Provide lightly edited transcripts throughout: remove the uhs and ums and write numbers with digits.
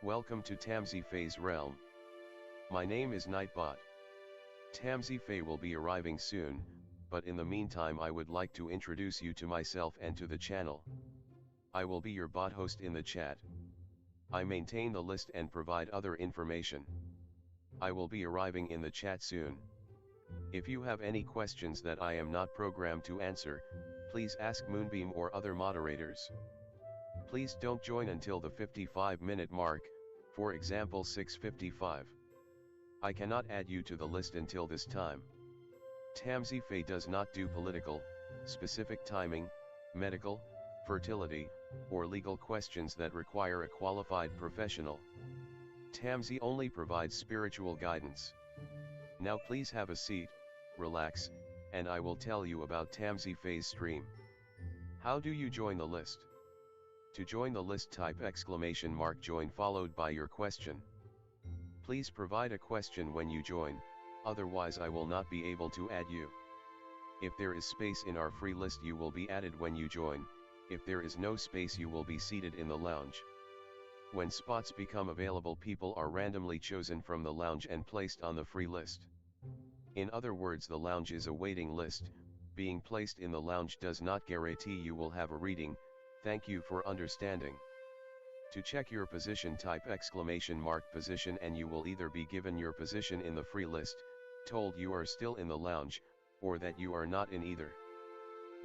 Welcome to tamsyfae's realm. My name is Nightbot. Tamsyfae will be arriving soon, but in the meantime I would like to introduce you to myself and to the channel. I will be your bot host in the chat. I maintain the list and provide other information. I will be arriving in the chat soon. If you have any questions that I am not programmed to answer, please ask Moonbeam or other moderators. Please don't join until the 55-minute mark, for example 6:55. I cannot add you to the list until this time. Tamsyfae does not do political, specific timing, medical, fertility, or legal questions that require a qualified professional. Tamsy only provides spiritual guidance. Now please have a seat, relax, and I will tell you about Tamsyfae's stream. How do you join the list? To join the list, type !join followed by your question. Please provide a question when you join, otherwise I will not be able to add you. If there is space in our free list you will be added when you join, if there is no space you will be seated in the lounge. When spots become available, people are randomly chosen from the lounge and placed on the free list. In other words, the lounge is a waiting list. Being placed in the lounge does not guarantee you will have a reading. Thank you for understanding. To check your position, type !position and you will either be given your position in the free list, told you are still in the lounge, or that you are not in either.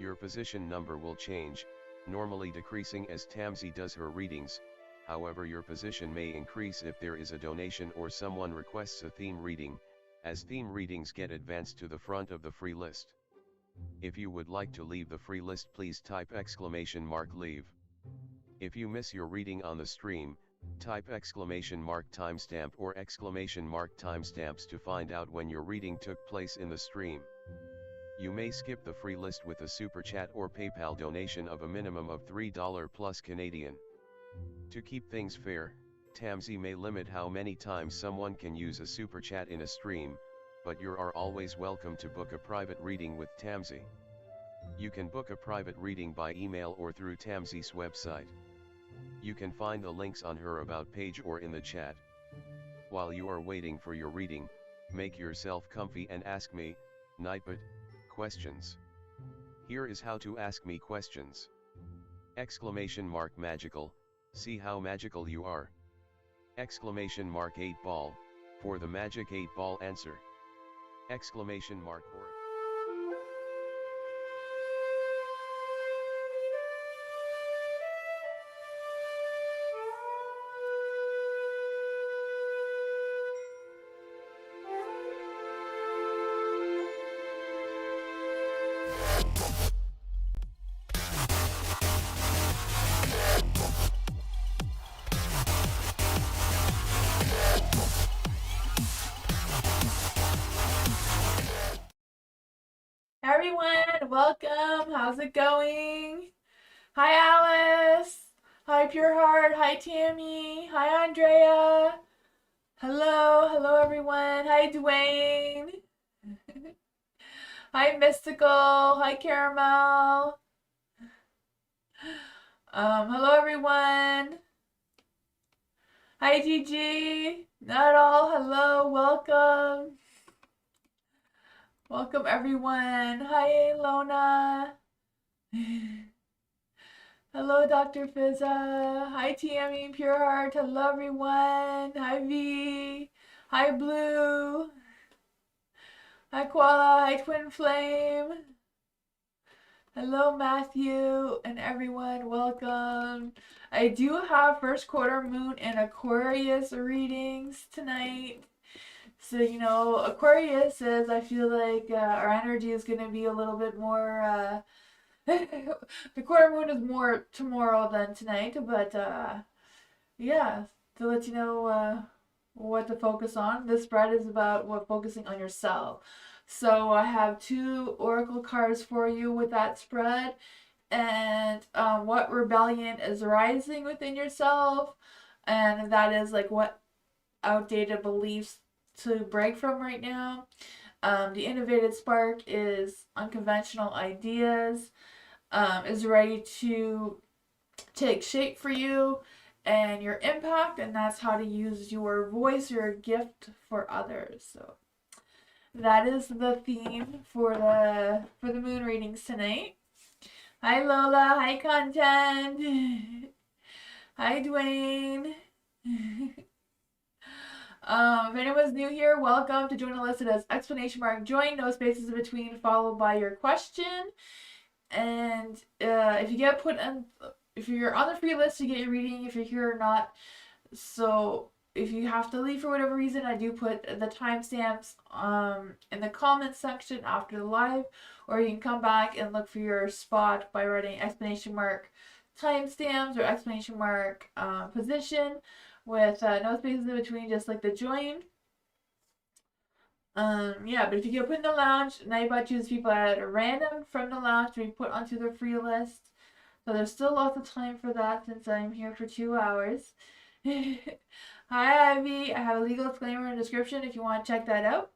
Your position number will change, normally decreasing as Tamsy does her readings. However, your position may increase if there is a donation or someone requests a theme reading, as theme readings get advanced to the front of the free list. If you would like to leave the free list, please type !leave. If you miss your reading on the stream, type !timestamp or !timestamps to find out when your reading took place in the stream. You may skip the free list with a super chat or PayPal donation of a minimum of $3 plus Canadian. To keep things fair, Tamsy may limit how many times someone can use a super chat in a stream, but you are always welcome to book a private reading with Tamsy. You can book a private reading by email or through Tamsy's website. You can find the links on her About page or in the chat. While you are waiting for your reading, make yourself comfy and ask me, Nightbot, questions. Here is how to ask me questions. !magical, see how magical you are. !8 ball, for the magic 8 ball answer. !or. Everyone, welcome. How's it going? Hi, Alice. Hi, Pure Heart. Hi, Tammy. Hi, Andrea. Hello, everyone. Hi, Dwayne. Hi, Mystical. Hi, Caramel. Hello, everyone. Hi, Gigi. Not all. Hello, welcome. Welcome, everyone. Hi, Lona. Hello, Dr. Fizza. Hi, Tammy, Pure Heart. Hello, everyone. Hi, V. Hi, Blue. Hi, Koala. Hi, Twin Flame. Hello, Matthew, and everyone. Welcome. I do have first quarter moon and Aquarius readings tonight. So, Aquarius says I feel like our energy is going to be a little bit more, the quarter moon is more tomorrow than tonight, but yeah, to let you know what to focus on. This spread is about focusing on yourself. So I have 2 oracle cards for you with that spread, and what rebellion is rising within yourself, and that is like what outdated beliefs to break from right now. The innovative spark is unconventional ideas, is ready to take shape for you, and your impact, and that's how to use your voice or your gift for others. So that is the theme for the moon readings tonight. Hi Lola, hi Content. Hi Dwayne. If anyone's new here, welcome. To join the list, it has exclamation mark join, no spaces in between, followed by your question. And if you get put in, if you're on the free list, you get your reading. If you're here or not, so if you have to leave for whatever reason, I do put the timestamps in the comments section after the live, or you can come back and look for your spot by writing exclamation mark timestamps or exclamation mark position with no spaces in between, just like the join. Yeah, but if you get put in the lounge, Nightbot chooses people at random from the lounge to be put onto the free list. So there's still lots of time for that since I'm here for 2 hours. Hi Ivy, I have a legal disclaimer in the description if you want to check that out.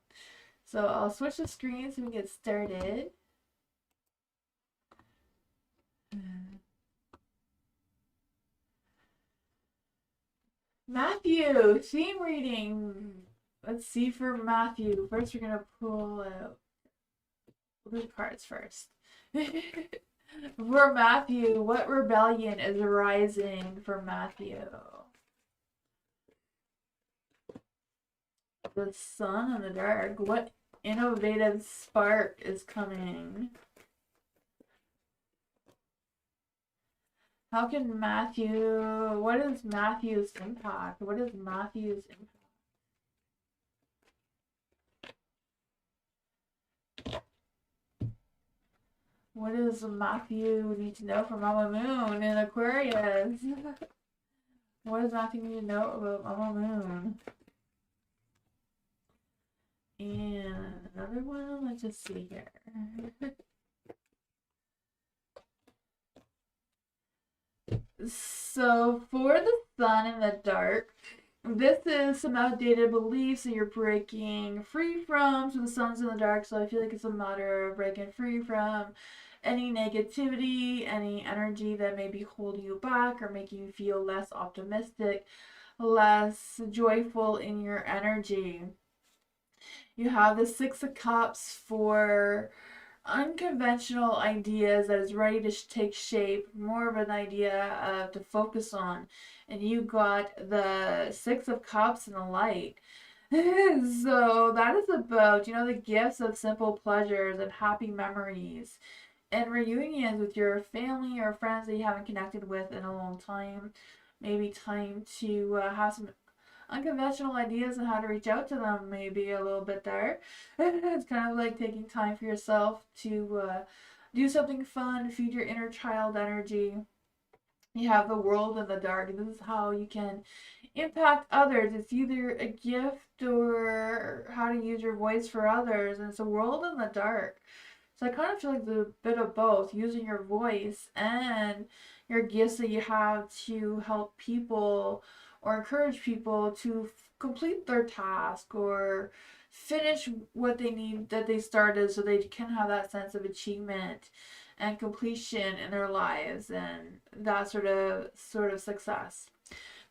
So I'll switch the screen so we can get started. Matthew, theme reading. Let's see for Matthew. First we're going to pull out the cards first. For Matthew, what rebellion is arising for Matthew? The sun and the dark. What innovative spark is coming? How can Matthew... What is Matthew's impact? What is Matthew's impact? What does Matthew need to know from Mama Moon in Aquarius? What does Matthew need to know about Mama Moon? And another one, let's just see here. So for the sun in the dark, this is some outdated beliefs that you're breaking free from. So the sun's in the dark, so I feel like it's a matter of breaking free from any negativity, any energy that may be holding you back or making you feel less optimistic, less joyful in your energy. You have the Six of Cups for unconventional ideas that is ready to take shape, more of an idea to focus on. And you got the Six of Cups in the light. So that is about, the gifts of simple pleasures and happy memories and reunions with your family or friends that you haven't connected with in a long time. Maybe time to have some unconventional ideas on how to reach out to them, maybe a little bit there. It's kind of like taking time for yourself to do something fun, feed your inner child energy. You have the world in the dark. This is how you can impact others. It's either a gift or how to use your voice for others. And it's a world in the dark. So I kind of feel like there's a bit of both, using your voice and your gifts that you have to help people or encourage people to complete their task or finish what they need that they started, so they can have that sense of achievement and completion in their lives and that sort of success.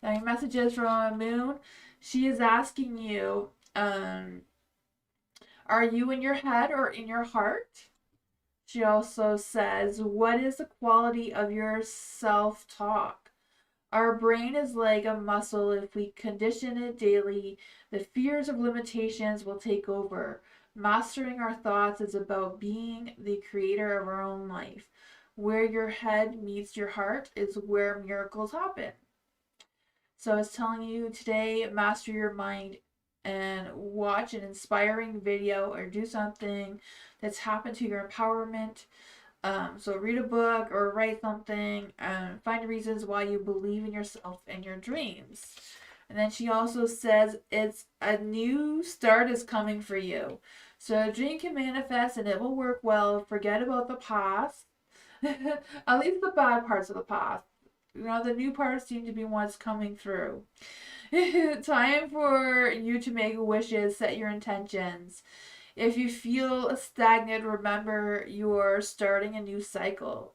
Now your messages from Moon, she is asking you, are you in your head or in your heart? She also says, what is the quality of your self-talk? Our brain is like a muscle. If we condition it daily, the fears of limitations will take over. Mastering our thoughts is about being the creator of our own life. Where your head meets your heart is where miracles happen. So it's telling you today, master your mind and watch an inspiring video or do something that's happened to your empowerment. So read a book or write something and find reasons why you believe in yourself and your dreams. And then she also says it's a new start is coming for you. So a dream can manifest and it will work well. Forget about the past. At least the bad parts of the past. The new parts seem to be what's coming through. Time for you to make wishes, set your intentions. If you feel stagnant, remember you're starting a new cycle.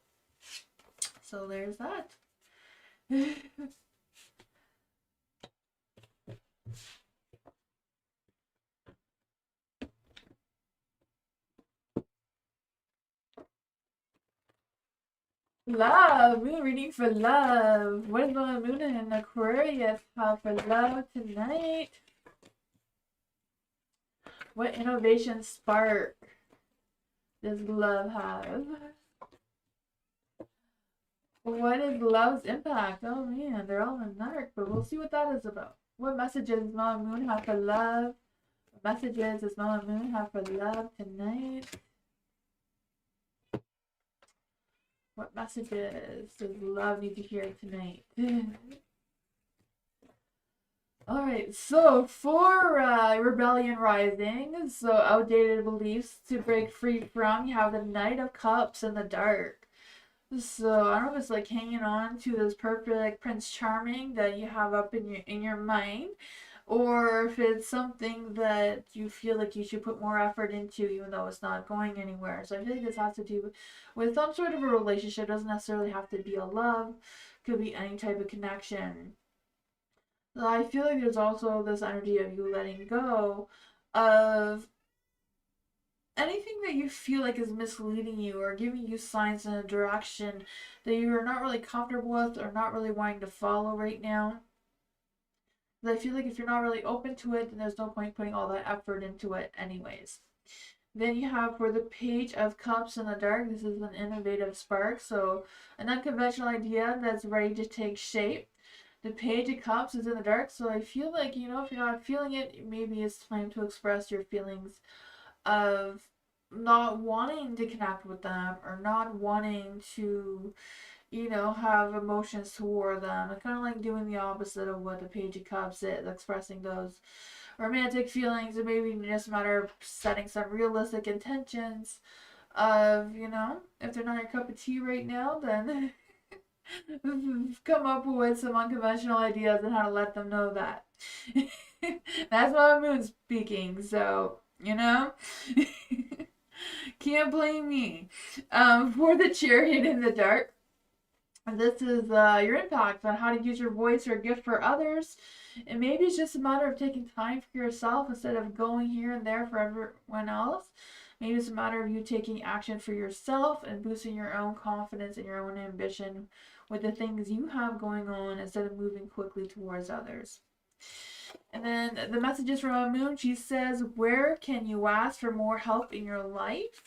So there's that. Love. Moon reading for love. What does the moon in Aquarius have for love tonight? What innovation spark does love have? What is love's impact? Oh man, they're all in dark, but we'll see what that is about. What messages does Mama Moon have for love? What messages does Mama Moon have for love tonight? What messages does love need to hear tonight? Alright, so for Rebellion Rising, so outdated beliefs to break free from, you have the Knight of Cups in the dark. So I don't know if it's like hanging on to this perfect Prince Charming that you have up in your mind, or if it's something that you feel like you should put more effort into, even though it's not going anywhere. So I feel like this has to do with some sort of a relationship. It doesn't necessarily have to be a love. Could be any type of connection. So I feel like there's also this energy of you letting go of anything that you feel like is misleading you or giving you signs in a direction that you are not really comfortable with or not really wanting to follow right now. But I feel like if you're not really open to it, then there's no point putting all that effort into it anyways. Then you have for the Page of Cups in the dark, this is an innovative spark, so an unconventional idea that's ready to take shape. The Page of Cups is in the dark, so I feel like, you know, if you're not feeling it, maybe it's time to express your feelings of not wanting to connect with them or not wanting to, you know, have emotions toward them. It's kind of like doing the opposite of what the Page of Cups is, expressing those romantic feelings, and maybe just a matter of setting some realistic intentions of, you know, if they're not your cup of tea right now, then come up with some unconventional ideas on how to let them know that. That's Mama Moon speaking, so, you know, can't blame me. For the Chariot in the dark, this is your impact on how to use your voice or gift for others. And maybe it's just a matter of taking time for yourself instead of going here and there for everyone else. Maybe it's a matter of you taking action for yourself and boosting your own confidence and your own ambition with the things you have going on instead of moving quickly towards others. And then the messages from a moon, she says, where can you ask for more help in your life?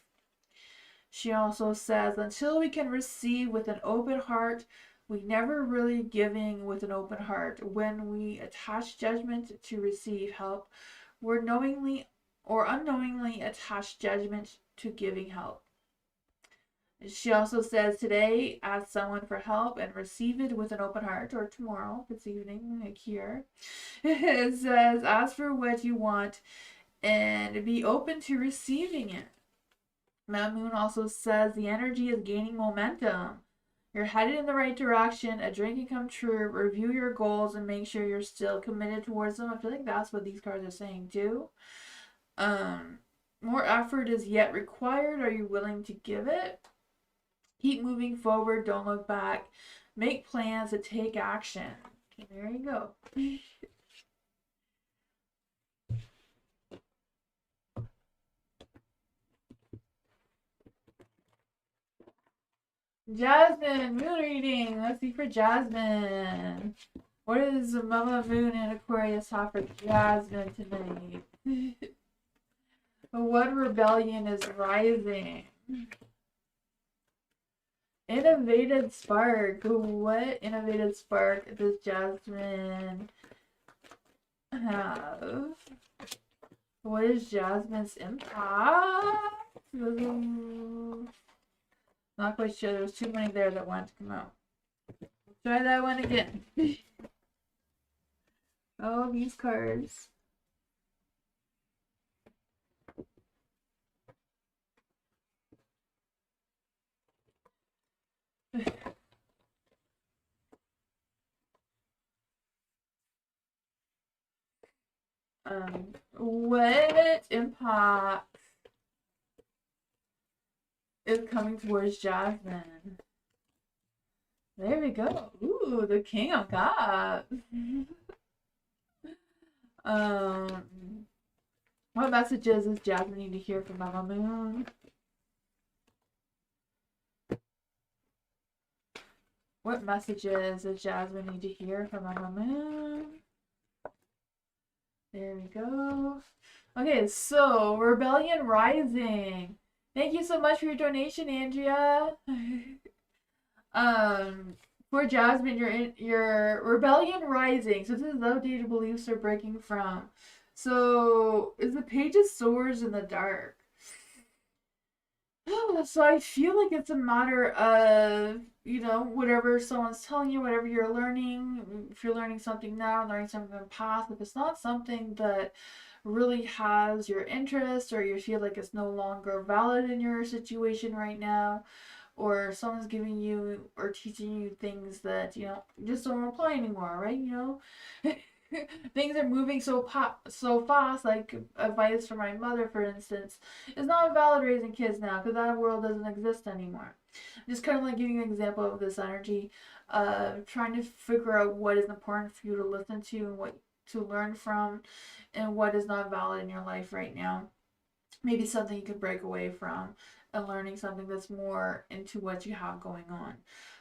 She also says, until we can receive with an open heart, we never really giving with an open heart. When we attach judgment to receive help, we're knowingly or unknowingly attach judgment to giving help. She also says today, ask someone for help and receive it with an open heart, or tomorrow, this evening, like here. It says, ask for what you want and be open to receiving it. That moon also says the energy is gaining momentum. You're headed in the right direction. A dream can come true. Review your goals and make sure you're still committed towards them. I feel like that's what these cards are saying too. More effort is yet required. Are you willing to give it? Keep moving forward. Don't look back. Make plans to take action. There you go. Jasmine, moon reading. Let's see for Jasmine. What is Mama Moon and Aquarius have for Jasmine tonight? What rebellion is rising? Innovative spark. What innovative spark does Jasmine have? What is Jasmine's impact? Not quite sure. There's too many there that want to come out. Try that one again. Oh, these cards. What impact is coming towards Jasmine? There we go. Ooh, the King of Cups. What messages does Jasmine need to hear from Mama Moon? What messages does Jasmine need to hear from my moon? There we go. Okay, so Rebellion Rising. Thank you so much for your donation, Andrea. um, for Jasmine, you're in your Rebellion Rising. So this is outdated beliefs are breaking from. So is the Page of Swords in the dark. So I feel like it's a matter of, whatever someone's telling you, whatever you're learning, if you're learning something now, learning something in the past, if it's not something that really has your interest or you feel like it's no longer valid in your situation right now, or someone's giving you or teaching you things that, just don't apply anymore, right? Things are moving so fast. Like advice from my mother, for instance, it's not valid raising kids now because that world doesn't exist anymore. Just kind of like giving you an example of this energy, trying to figure out what is important for you to listen to and what to learn from, and what is not valid in your life right now. Maybe something you could break away from and learning something that's more into what you have going on.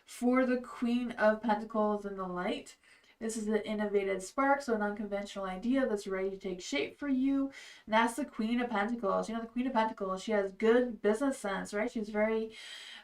For the Queen of Pentacles in the light, this is an innovative spark, so an unconventional idea that's ready to take shape for you. And that's the Queen of Pentacles. The Queen of Pentacles, she has good business sense, right? She's very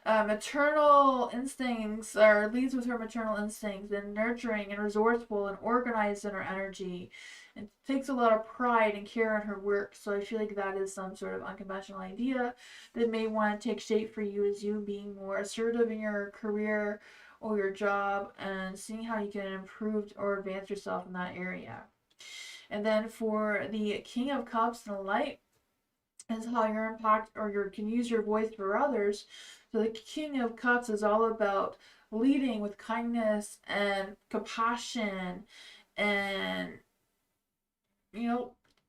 maternal instincts, or leads with her maternal instincts, and nurturing and resourceful and organized in her energy. It takes a lot of pride and care in her work, so I feel like that is some sort of unconventional idea that may want to take shape for you, as you being more assertive in your career or your job and seeing how you can improve or advance yourself in that area. And then for the King of Cups in the light, is how your impact or you can use your voice for others. So the King of Cups is all about leading with kindness and compassion, and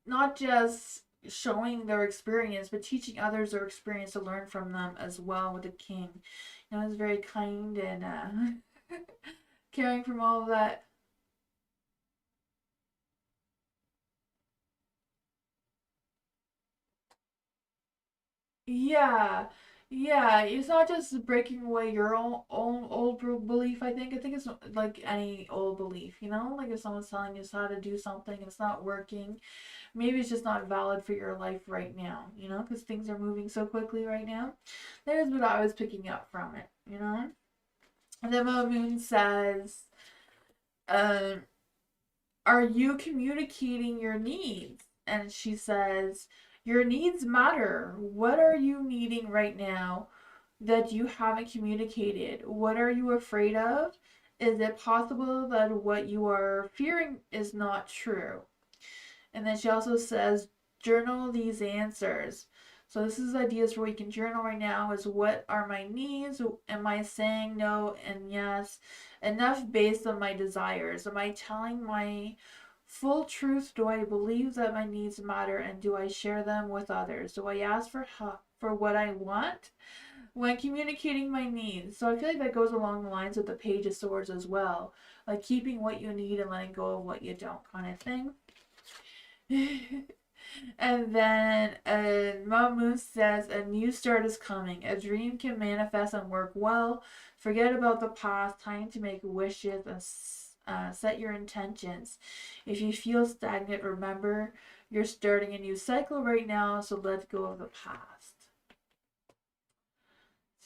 not just showing their experience, but teaching others their experience to learn from them as well. With the king, it's very kind and caring from all of that. Yeah, yeah. It's not just breaking away your own old belief. I think it's like any old belief. Like if someone's telling you how to do something, and it's not working. Maybe it's just not valid for your life right now. Because things are moving so quickly right now. That is what I was picking up from it. And then Moon says, um, "Are you communicating your needs?" And she says, "Your needs matter. What are you needing right now that you haven't communicated? What are you afraid of? Is it possible that what you are fearing is not true?" And then she also says, "Journal these answers." So this is ideas for what you can journal right now is, what are my needs? Am I saying no and yes? Enough based on my desires. Am I telling my full truth? Do I believe that my needs matter, and do I share them with others? Do I ask for help for what I want when communicating my needs? So I feel like that goes along the lines of the Page of Swords as well. Like keeping what you need and letting go of what you don't, kind of thing. And then Mamu says, "A new start is coming. A dream can manifest and work well. Forget about the past. Time to make wishes and set your intentions. If you feel stagnant, remember you're starting a new cycle right now, so let go of the past."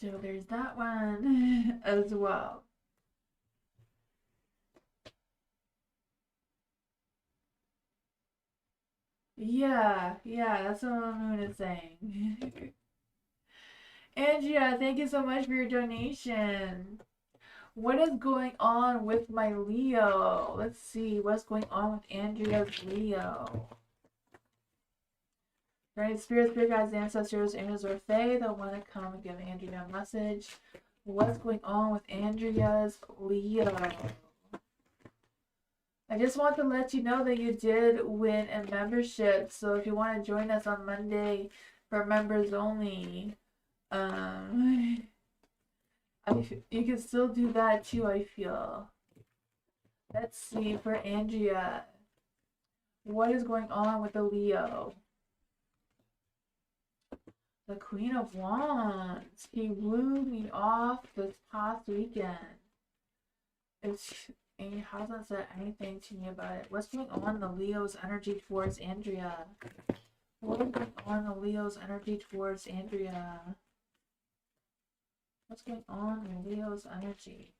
So there's that one as well. Yeah, yeah, that's what Moon is saying. Andrea, thank you so much for your donation. What is going on with my Leo? Let's see what's going on with Andrea's Leo. Right, spirit guides, ancestors, angels, or fae that want to come and give Andrea a message. What's going on with Andrea's Leo? I just want to let you know that you did win a membership. So if you want to join us on Monday for members only, you can still do that too, I feel. Let's see for Andrea. What is going on with the Leo? The Queen of Wands. He blew me off this past weekend. he hasn't said anything to me about it. What's going on in the Leo's energy towards Andrea? What is going on in the Leo's energy towards Andrea? What's going on in Leo's energy?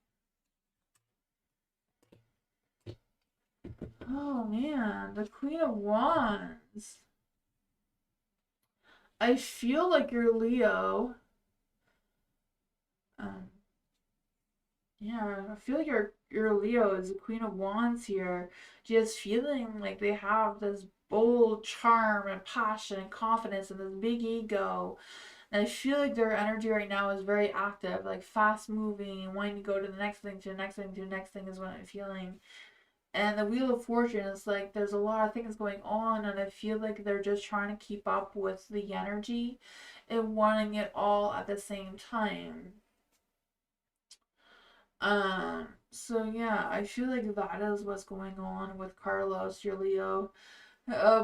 Oh man, the Queen of Wands. I feel like you're Leo. Um, yeah, I feel like your Leo is the Queen of Wands here. Just feeling like they have this bold charm and passion and confidence and this big ego. And I feel like their energy right now is very active, like fast moving and wanting to go to the next thing, to the next thing, to the next thing is what I'm feeling. And the Wheel of Fortune is like there's a lot of things going on, and I feel like they're just trying to keep up with the energy and wanting it all at the same time. So yeah, I feel like that is what's going on with Carlos, your Leo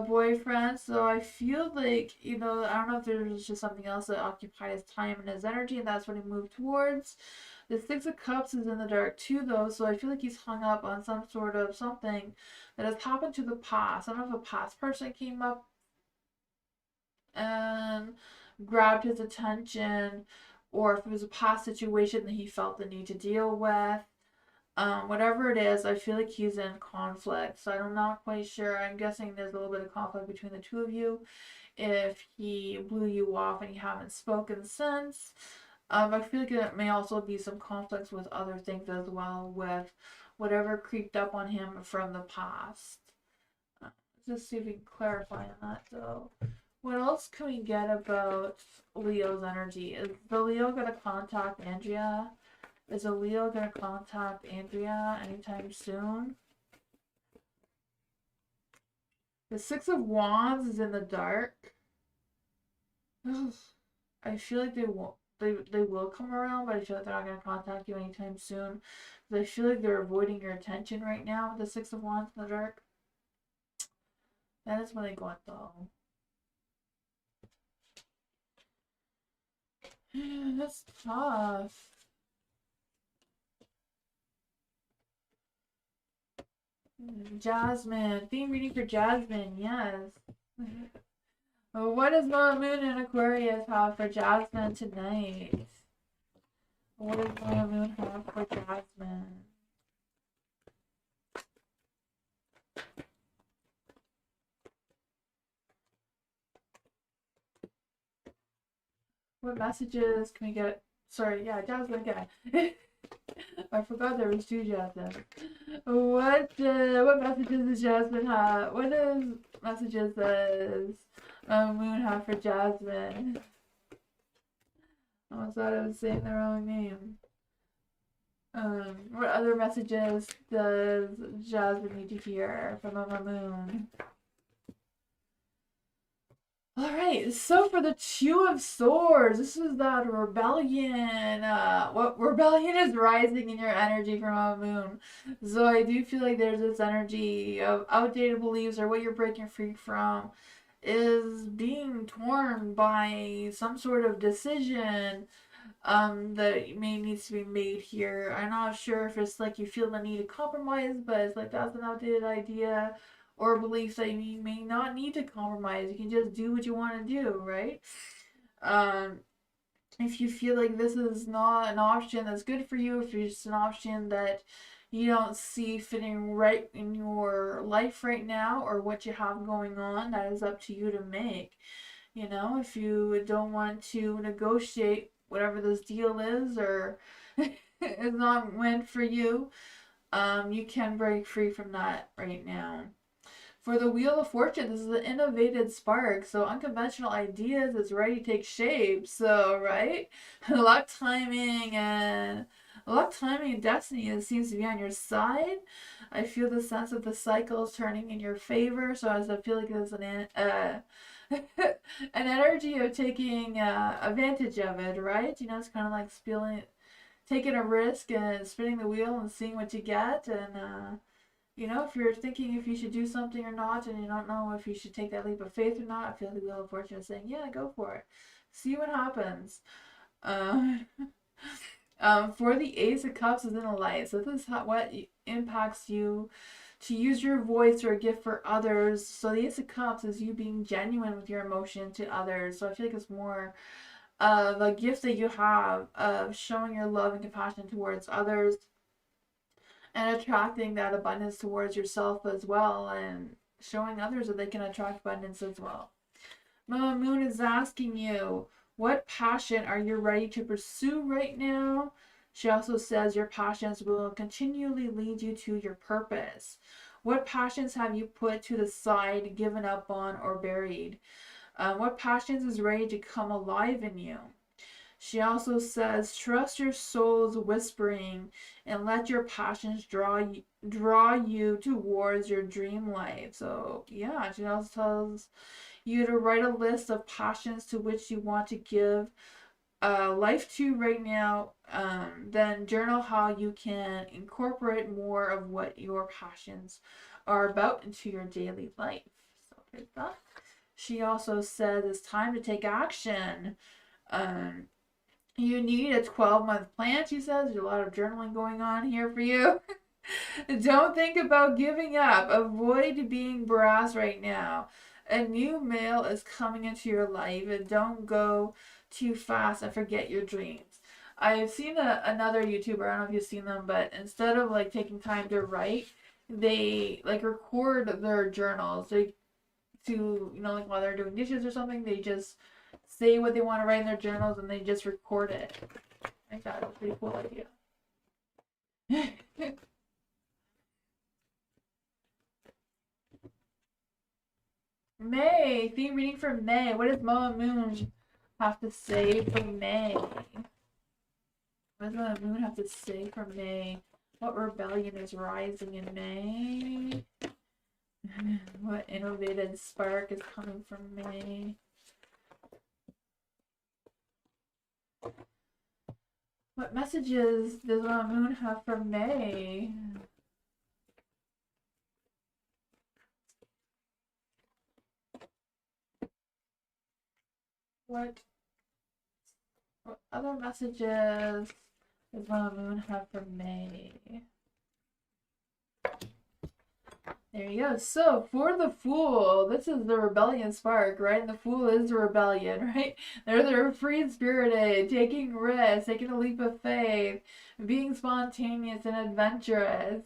boyfriend. So I feel like, I don't know if there's just something else that occupied his time and his energy, and that's what he moved towards. The Six of Cups is in the dark too, though, so I feel like he's hung up on some sort of something that has happened to the past. I don't know if a past person came up and grabbed his attention, or if it was a past situation that he felt the need to deal with. Whatever it is, I feel like he's in conflict. So I'm not quite sure. I'm guessing there's a little bit of conflict between the two of you. If he blew you off and you haven't spoken since. I feel like it may also be some conflicts with other things as well, with whatever creeped up on him from the past. Just see if we can clarify on that though. What else can we get about Leo's energy? Is the Leo gonna contact Andrea? Is a Leo gonna contact Andrea anytime soon? The Six of Wands is in the dark. I feel like they will come around, but I feel like they're not gonna contact you anytime soon. Because I feel like they're avoiding your attention right now with the Six of Wands in the dark. That is what I got though. That's tough. Jasmine. Theme reading for Jasmine, yes. What does Mama Moon and Aquarius have for Jasmine tonight? What does Mama Moon have for Jasmine? What messages can we get? Sorry, yeah, Jasmine again. I forgot there was two Jasmine. What messages does Jasmine have? What does messages does Moon have for Jasmine? I almost thought I was saying the wrong name. What other messages does Jasmine need to hear from Mama Moon? Alright, so for the Two of Swords, this is that rebellion. What rebellion is rising in your energy from Mama Moon. So I do feel like there's this energy of outdated beliefs, or what you're breaking free from is being torn by some sort of decision that may needs to be made here. I'm not sure if it's like you feel the need to compromise, but it's like that's an outdated idea or belief that you may not need to compromise. You can just do what you want to do, right? Um, if you feel like this is not an option that's good for you, if it's an option that you don't see fitting right in your life right now or what you have going on, that is up to you to make. If you don't want to negotiate whatever this deal is, or is not meant for you, you can break free from that right now. For the Wheel of Fortune, this is an innovated spark, so unconventional ideas is ready to take shape. So, right? Luck, timing, and destiny seems to be on your side. I feel the sense of the cycle is turning in your favor, so as I feel like there's an energy of taking advantage of it, right? It's kind of like taking a risk and spinning the wheel and seeing what you get, and if you're thinking if you should do something or not, and you don't know if you should take that leap of faith or not, I feel the Wheel of Fortune is saying, yeah, go for it. See what happens. Uh, For the Ace of Cups is in the light. So this is what impacts you to use your voice or a gift for others. So the Ace of Cups is you being genuine with your emotion to others. So I feel like it's more of a gift that you have of showing your love and compassion towards others and attracting that abundance towards yourself as well, and showing others that they can attract abundance as well. Mama Moon is asking you, what passion are you ready to pursue right now? She also says your passions will continually lead you to your purpose. What passions have you put to the side, given up on, or buried? What passions is ready to come alive in you? She also says, trust your soul's whispering and let your passions draw you towards your dream life. So, yeah, she also tells you to write a list of passions to which you want to give life to right now. Then journal how you can incorporate more of what your passions are about into your daily life. So, there's that. She also says it's time to take action. Um, you need a 12-month plan, she says. There's a lot of journaling going on here for you. Don't think about giving up. Avoid being brass right now. A new male is coming into your life, and don't go too fast and forget your dreams. I've seen another YouTuber, I don't know if you've seen them, but instead of like taking time to write, they like record their journals. They to, like while they're doing dishes or something, they just say what they want to write in their journals and they just record it. I think that was a pretty cool idea. May, theme reading for May. What does Mama Moon have to say for May? What does Mama Moon have to say for May? What rebellion is rising in May? What innovative spark is coming from May? What messages does Mama Moon have for May? What other messages does Mama Moon have for May? There you go. So, for the Fool, this is the rebellion spark, right? And the Fool is the rebellion, right? They're free spirited, taking risks, taking a leap of faith, being spontaneous and adventurous.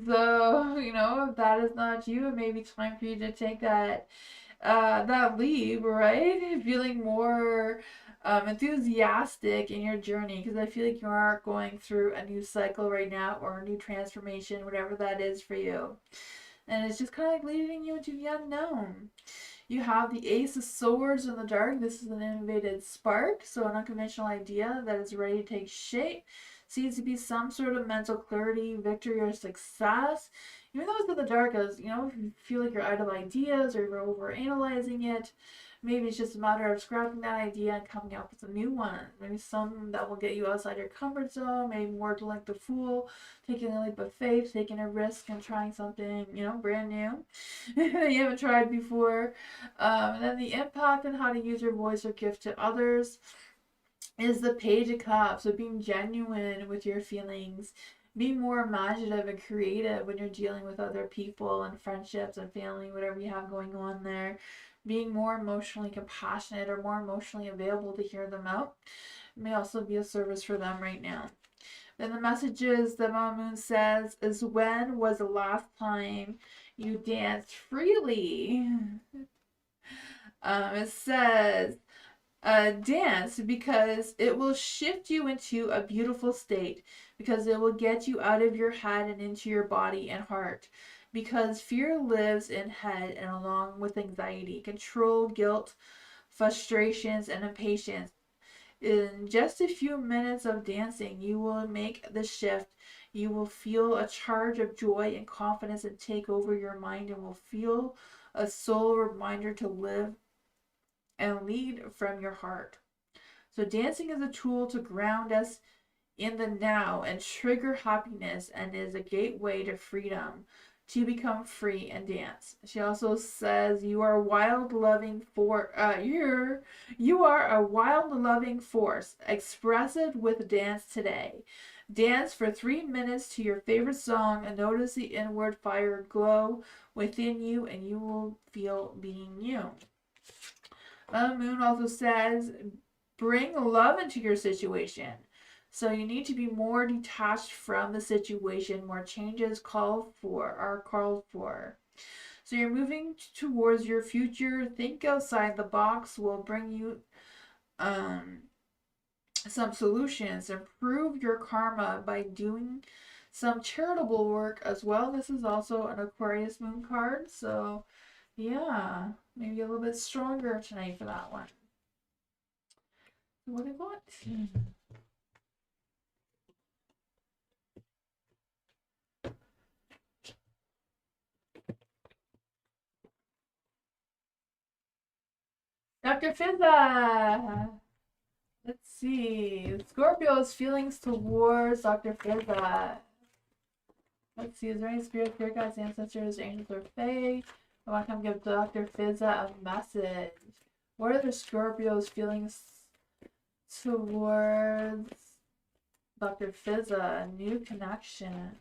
So, if that is not you, it may be time for you to take that leap, right? Feeling more enthusiastic in your journey, because I feel like you are going through a new cycle right now, or a new transformation, whatever that is for you. And it's just kind of like leading you into the unknown. You have the Ace of Swords in the dark. This is an innovative spark, so an unconventional idea that is ready to take shape. Seems to be some sort of mental clarity, victory, or success. Even though it's in the dark, as if you feel like you're out of ideas or you're over analyzing it, maybe it's just a matter of scrapping that idea and coming up with a new one. Maybe some that will get you outside your comfort zone, maybe more to like the Fool, taking a leap of faith, taking a risk and trying something, brand new that you haven't tried before. And then the impact on how to use your voice or gift to others is the Page of Cups. So being genuine with your feelings, be more imaginative and creative when you're dealing with other people and friendships and family, whatever you have going on there. Being more emotionally compassionate or more emotionally available to hear them out may also be a service for them right now. Then the messages that Mama Moon says is, when was the last time you danced freely? It says, dance because it will shift you into a beautiful state, because it will get you out of your head and into your body and heart, because fear lives in head, and along with anxiety, control, guilt, frustrations, and impatience. In just a few minutes of dancing, you will make the shift. You will feel a charge of joy and confidence and take over your mind, and will feel a soul reminder to live and lead from your heart. So dancing is a tool to ground us in the now and trigger happiness, and is a gateway to freedom, to become free and dance. She also says you are a wild loving you are a wild loving force. Express it with dance today. Dance for 3 minutes to your favorite song and notice the inward fire glow within you, and you will feel being you. The moon also says bring love into your situation. So you need to be more detached from the situation. More changes are called for. So you're moving towards your future. Think outside the box will bring you some solutions. Improve your karma by doing some charitable work as well. This is also an Aquarius moon card. So yeah, maybe a little bit stronger tonight for that one. What I got? Dr. Fizza! Let's see. Scorpio's feelings towards Dr. Fizza. Let's see. Is there any spirit guides, ancestors, angels, or fae? I want to come give Dr. Fizza a message. What are the Scorpio's feelings towards Dr. Fizza? A new connection.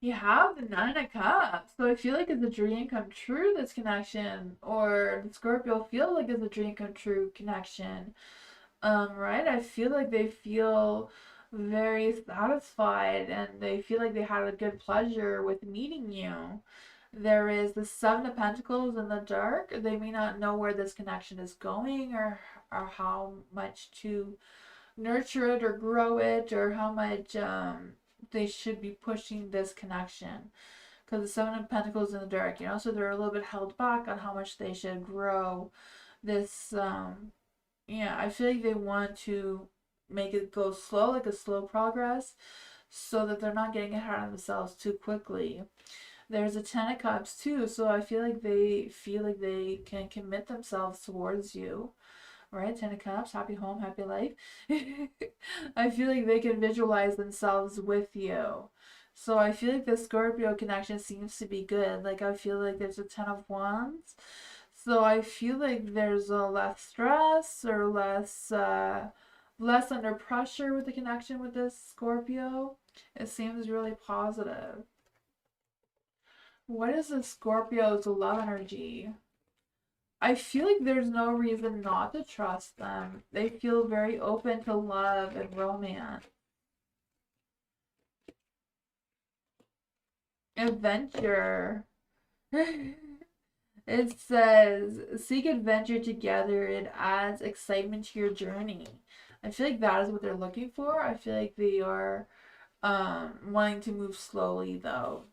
You have the Nine of Cups. So I feel like it's a dream come true, this connection. Or the Scorpio feels like it's a dream come true connection. Right? I feel like they feel very satisfied and they feel like they had a good pleasure with meeting you. There is the Seven of Pentacles in the dark. They may not know where this connection is going or how much to nurture it or grow it or how much they should be pushing this connection. Because the Seven of Pentacles in the dark, so they're a little bit held back on how much they should grow this. I feel like they want to make it go slow, like a slow progress, so that they're not getting ahead of themselves too quickly. There's a Ten of Cups too, so I feel like they can commit themselves towards you. Right? Ten of Cups, happy home, happy life. I feel like they can visualize themselves with you. So I feel like the Scorpio connection seems to be good. Like I feel like there's a Ten of Wands. So I feel like there's a less stress or less under pressure with the connection with this Scorpio. It seems really positive. What is the Scorpio's love energy? I feel like there's no reason not to trust them. They feel very open to love and romance. Adventure. It says, seek adventure together. It adds excitement to your journey. I feel like that is what they're looking for. I feel like they are wanting to move slowly, though.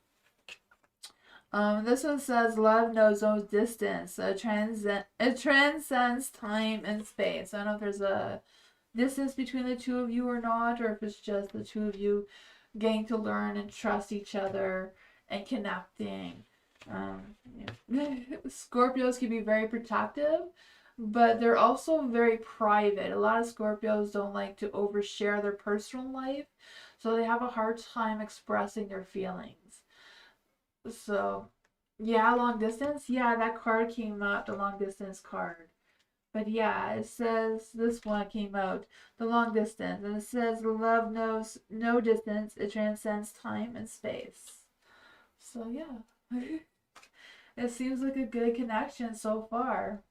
This one says, love knows no distance. It transcends time and space. I don't know if there's a distance between the two of you or not, or if it's just the two of you getting to learn and trust each other and connecting. Scorpios can be very protective, but they're also very private. A lot of Scorpios don't like to overshare their personal life, so they have a hard time expressing their feelings. So, yeah, long distance. Yeah, that card came out, the long distance card. But yeah, it says this one came out, the long distance, and it says love knows no distance. It transcends time and space. So yeah. It seems like a good connection so far.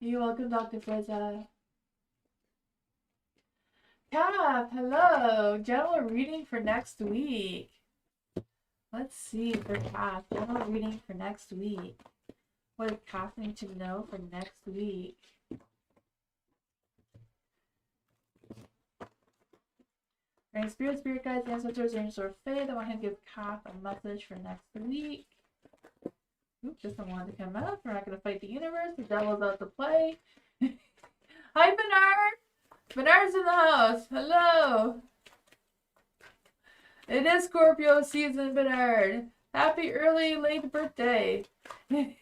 You're welcome, Dr. Frizza. Cap, hello. General reading for next week. Let's see for Cap. General reading for next week. What does Cap need to know for next week? Right, spirit guides, ancestors, angels, or faith. I want him to give Cap a message for next week. Oops, this one wanted to come out. We're not going to fight the universe. The devil's out to play. Hi, Bernard! Bernard's in the house. Hello! It is Scorpio season, Bernard. Happy early, late birthday. Oh,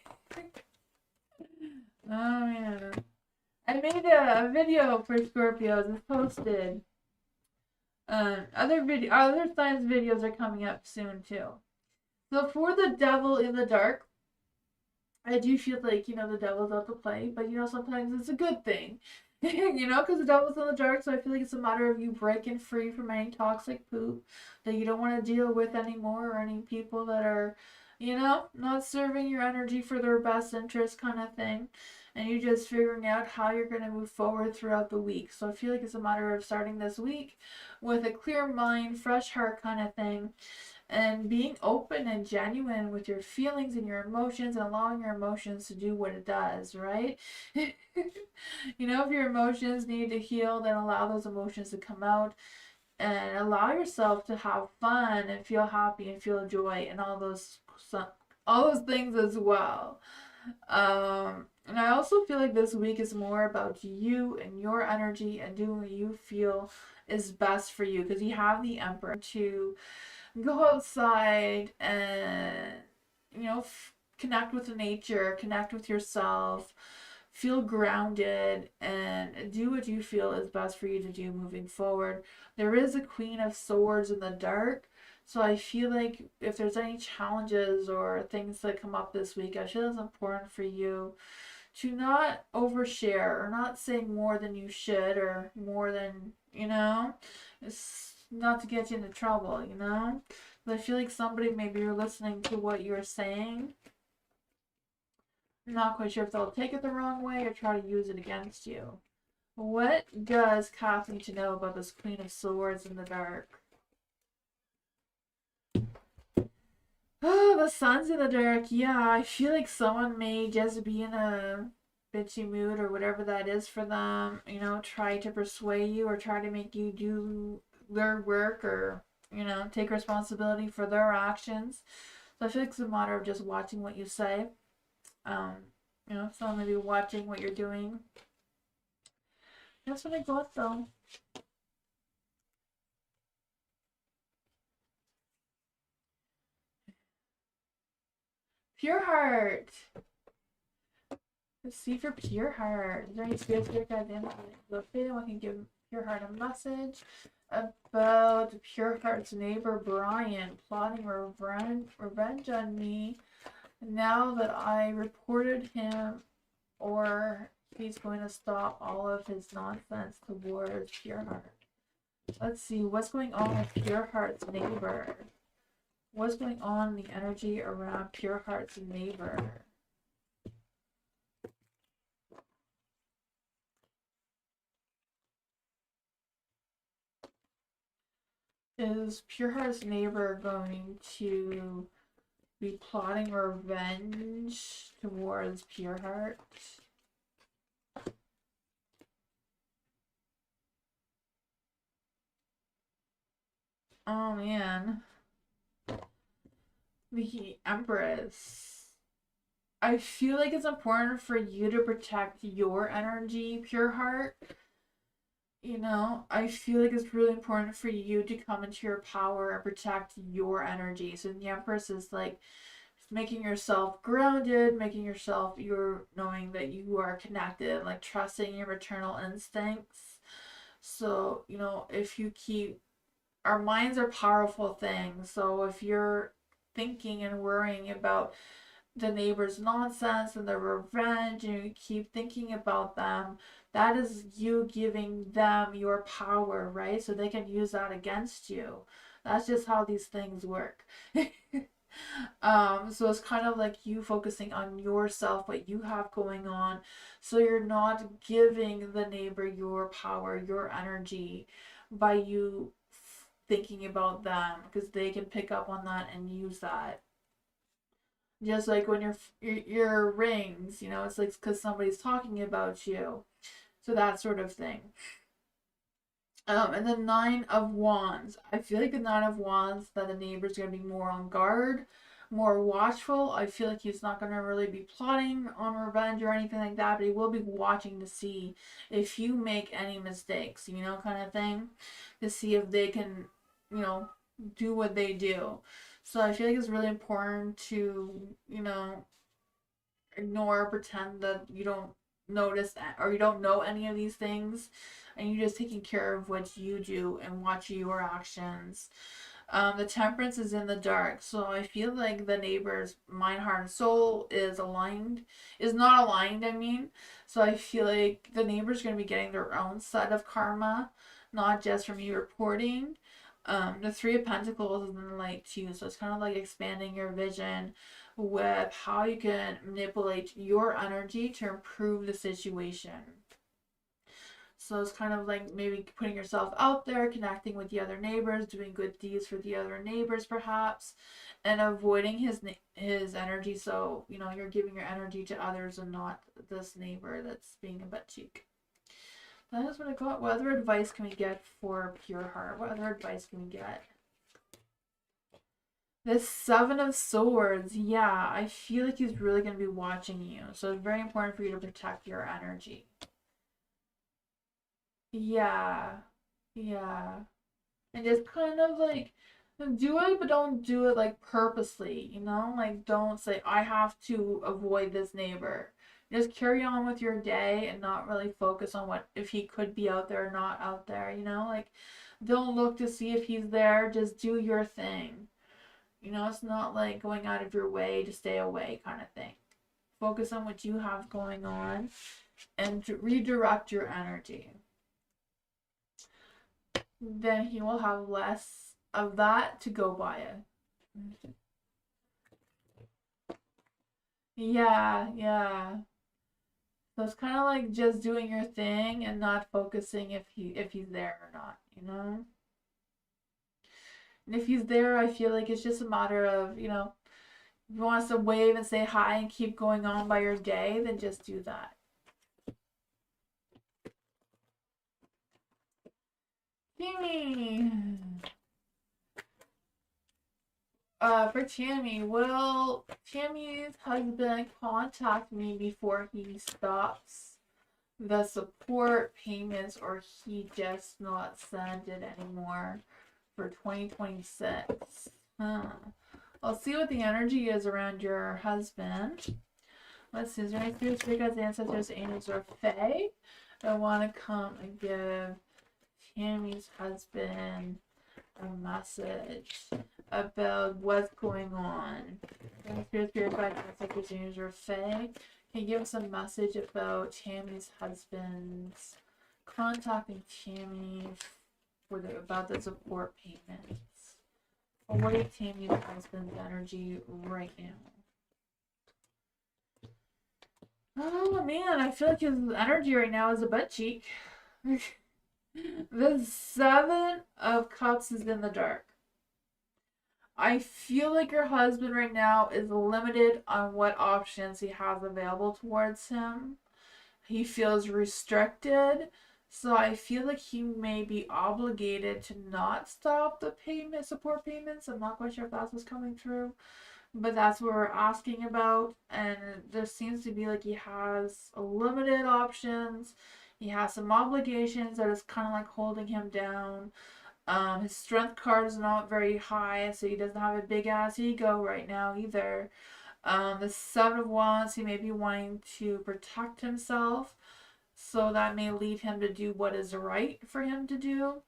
man. I made a video for Scorpios. It's posted. Other signs videos are coming up soon, too. So for the devil in the dark, I do feel like, the devil's out to play, but, sometimes it's a good thing. Because the devil's in the dark, so I feel like it's a matter of you breaking free from any toxic poop that you don't want to deal with anymore, or any people that are, not serving your energy for their best interest kind of thing. And you just figuring out how you're going to move forward throughout the week. So I feel like it's a matter of starting this week with a clear mind, fresh heart kind of thing, and being open and genuine with your feelings and your emotions, and allowing your emotions to do what it does, right? If your emotions need to heal, then allow those emotions to come out, and allow yourself to have fun and feel happy and feel joy and all those things as well. And I also feel like this week is more about you and your energy and doing what you feel is best for you, because you have the Emperor to go outside and, connect with nature, connect with yourself, feel grounded, and do what you feel is best for you to do moving forward. There is a Queen of Swords in the dark, so I feel like if there's any challenges or things that come up this week, I feel it's important for you to not overshare or not say more than you should, or more than, it's not to get you into trouble. But I feel like somebody, maybe you're listening to what you're saying. I'm not quite sure if they'll take it the wrong way or try to use it against you. What does Kath need to know about this Queen of Swords in the dark? Oh, the Sun's in the dark. Yeah, I feel like someone may just be in a bitchy mood or whatever that is for them. Try to persuade you or try to make you do their work, or, take responsibility for their actions. So I feel like it's a matter of just watching what you say. So maybe watching what you're doing. That's what I got, though. Pure heart. Let's see for pure heart. Is there any spirits here, goddamn? Located, one can give pure heart a message about pure heart's neighbor Brian plotting revenge on me now that I reported him, or he's going to stop all of his nonsense towards pure heart. Let's see what's going on with pure heart's neighbor. What's going on in the energy around pure heart's neighbor? Is pure heart's neighbor going to be plotting revenge towards pure heart? Oh man. The Empress. I feel like it's important for you to protect your energy, pure heart. I feel like it's really important for you to come into your power and protect your energy. So the Empress is like making yourself grounded, making yourself, you're knowing that you are connected, like trusting your maternal instincts. So, if you keep, our minds are powerful things. So if you're thinking and worrying about the neighbor's nonsense and the revenge, and you keep thinking about them, that is you giving them your power, right? So they can use that against you. That's just how these things work. So it's kind of like you focusing on yourself, what you have going on, so you're not giving the neighbor your power, your energy, by you thinking about them, because they can pick up on that and use that. Just like when your rings, it's like because somebody's talking about you, so that sort of thing. And the Nine of Wands. I feel like the Nine of Wands, that the neighbor's gonna be more on guard, more watchful. I feel like he's not gonna really be plotting on revenge or anything like that, but he will be watching to see if you make any mistakes, kind of thing, to see if they can, do what they do. So I feel like it's really important to, ignore, pretend that you don't notice or you don't know any of these things, and you're just taking care of what you do and watch your actions. The temperance is in the dark, so I feel like the neighbor's mind, heart, and soul is not aligned. I mean, so I feel like the neighbor's going to be getting their own set of karma, not just from you reporting. The Three of Pentacles is in the light too, so it's kind of like expanding your vision with how you can manipulate your energy to improve the situation. So it's kind of like maybe putting yourself out there, connecting with the other neighbors, doing good deeds for the other neighbors perhaps, and avoiding his energy. So, you're giving your energy to others and not this neighbor that's being a butt cheek. That is what I got. What other advice can we get for pure heart? What other advice can we get? The Seven of Swords. Yeah, I feel like he's really going to be watching you. So it's very important for you to protect your energy. Yeah. Yeah. And just kind of like do it, but don't do it like purposely, Like don't say, I have to avoid this neighbor. Just carry on with your day and not really focus on what if he could be out there or not out there, Like don't look to see if he's there. Just do your thing. It's not like going out of your way to stay away kind of thing. Focus on what you have going on and to redirect your energy. Then he will have less of that to go by it. Yeah, yeah. So it's kind of like just doing your thing and not focusing if he's there or not. And if he's there, I feel like it's just a matter of, if you want us to wave and say hi and keep going on by your day, then just do that. Tammy. For Tammy, will Tammy's husband contact me before he stops the support payments, or he just not send it anymore for 2026? I'll see what the energy is around your husband. Let's see, is there any spirits, gods, ancestors, angels, or fae that want to come and give Tammy's husband a message about what's going on? Spirit, guide, ancestors, angels, or fae, can you give us a message about Tammy's husband's contacting Tammy about the support payments? Or what is Tammy's husband's energy right now? Oh man, I feel like his energy right now is a butt cheek. The Seven of Cups is in the dark. I feel like your husband right now is limited on what options he has available towards him. He feels restricted. So I feel like he may be obligated to not stop the support payments. I'm not quite sure if that's what's coming through. But that's what we're asking about. And there seems to be like he has limited options. He has some obligations that is kind of like holding him down. His strength card is not very high, so he doesn't have a big ass ego right now either. The Seven of Wands, he may be wanting to protect himself, so that may lead him to do what is right for him to do.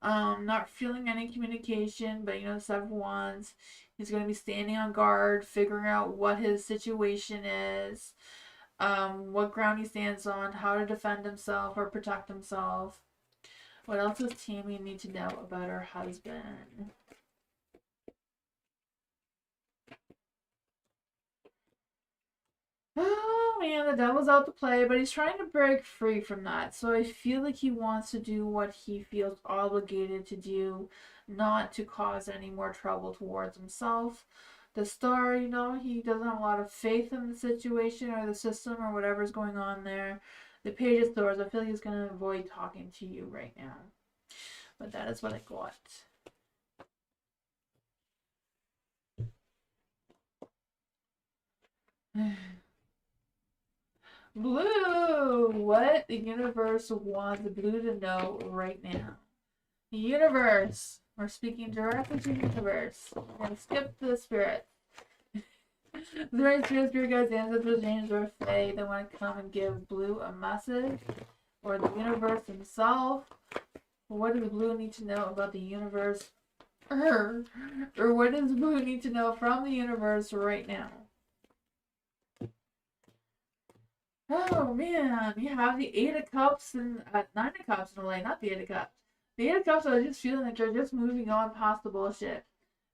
Not feeling any communication, but Seven of Wands, he's going to be standing on guard, figuring out what his situation is, what ground he stands on, how to defend himself or protect himself. What else does Tammy need to know about her husband? Oh man, the devil's out to play, but he's trying to break free from that. So I feel like he wants to do what he feels obligated to do, not to cause any more trouble towards himself. The Star, he doesn't have a lot of faith in the situation or the system or whatever's going on there. The Page of Swords, I feel like he's going to avoid talking to you right now. But that is what I got. Blue! What the universe wants Blue to know right now? The universe, We're speaking directly to the universe. We're gonna skip the spirit. Is there any spirit guides, ancestors, angels, or fae that want to come and give Blue a message? Or the universe himself? What does Blue need to know about the universe? Or what does Blue need to know from the universe right now? Oh man, you have the Eight of Cups and Nine of Cups in a way, not the Eight of Cups. The Eight of Cups are just feeling like you're just moving on past the bullshit.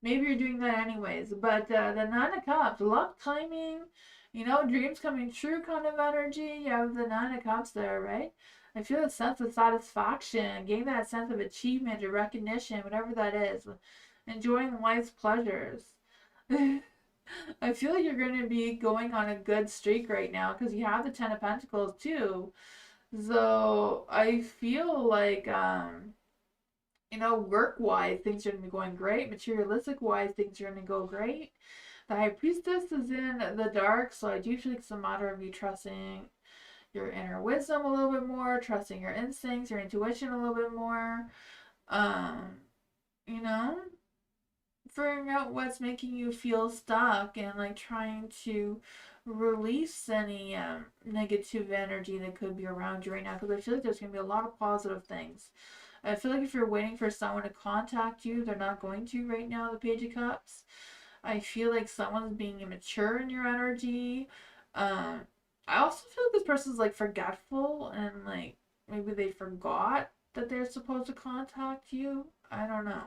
Maybe you're doing that anyways, but the Nine of Cups, luck, timing, dreams coming true kind of energy. You have the Nine of Cups there, right? I feel a sense of satisfaction, getting that sense of achievement or recognition, whatever that is, enjoying life's pleasures. I feel like you're going to be going on a good streak right now because you have the Ten of Pentacles too. So I feel like, work-wise, things are going to be going great. Materialistic-wise, things are going to go great. The High Priestess is in the dark, so I do feel like it's a matter of you trusting your inner wisdom a little bit more, trusting your instincts, your intuition a little bit more. You know, figuring out what's making you feel stuck and like trying to release any negative energy that could be around you right now, because I feel like there's going to be a lot of positive things. I feel like if you're waiting for someone to contact you, they're not going to right now, the Page of Cups. I feel like someone's being immature in your energy. I also feel like this person's like forgetful and like maybe they forgot that they're supposed to contact you. I don't know.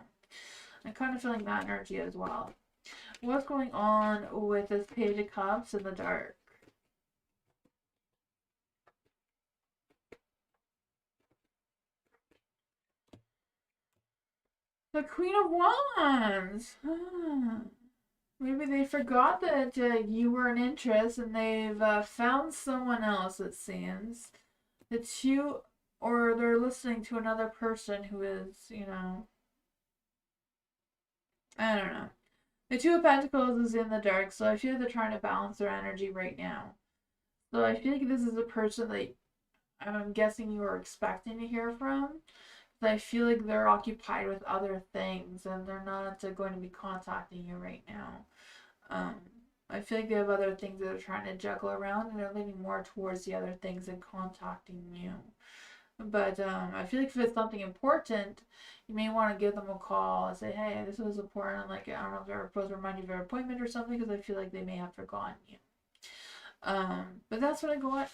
I'm kind of feeling that energy as well. What's going on with this Page of Cups in the dark? The Queen of Wands. Maybe they forgot that you were an interest and they've found someone else, it seems. Or they're listening to another person who is, I don't know. The Two of Pentacles is in the dark, so I feel like they're trying to balance their energy right now. So I feel like this is a person that I'm guessing you were expecting to hear from. But I feel like they're occupied with other things and they're not going to be contacting you right now. I feel like they have other things that they're trying to juggle around and they're leaning more towards the other things than contacting you. But I feel like if it's something important, you may want to give them a call and say, hey, this was important. Like, I don't know if they're supposed to remind you of your appointment or something, because I feel like they may have forgotten you. But that's what I got.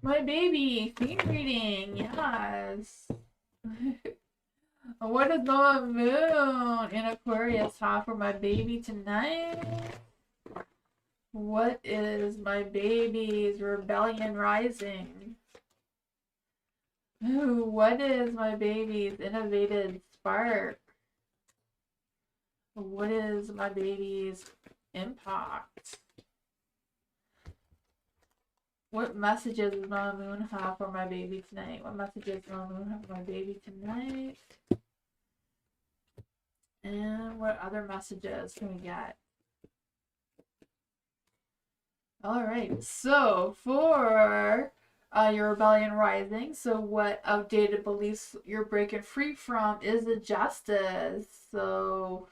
My baby, theme reading, yes. What does the moon in Aquarius have for my baby tonight? What is my baby's rebellion rising? Ooh, what is my baby's innovative spark? What is my baby's impact? What messages does Mama Moon have for my baby tonight? What messages does Mama Moon have for my baby tonight? And what other messages can we get? Alright, so for your rebellion rising, so what outdated beliefs you're breaking free from is the justice. So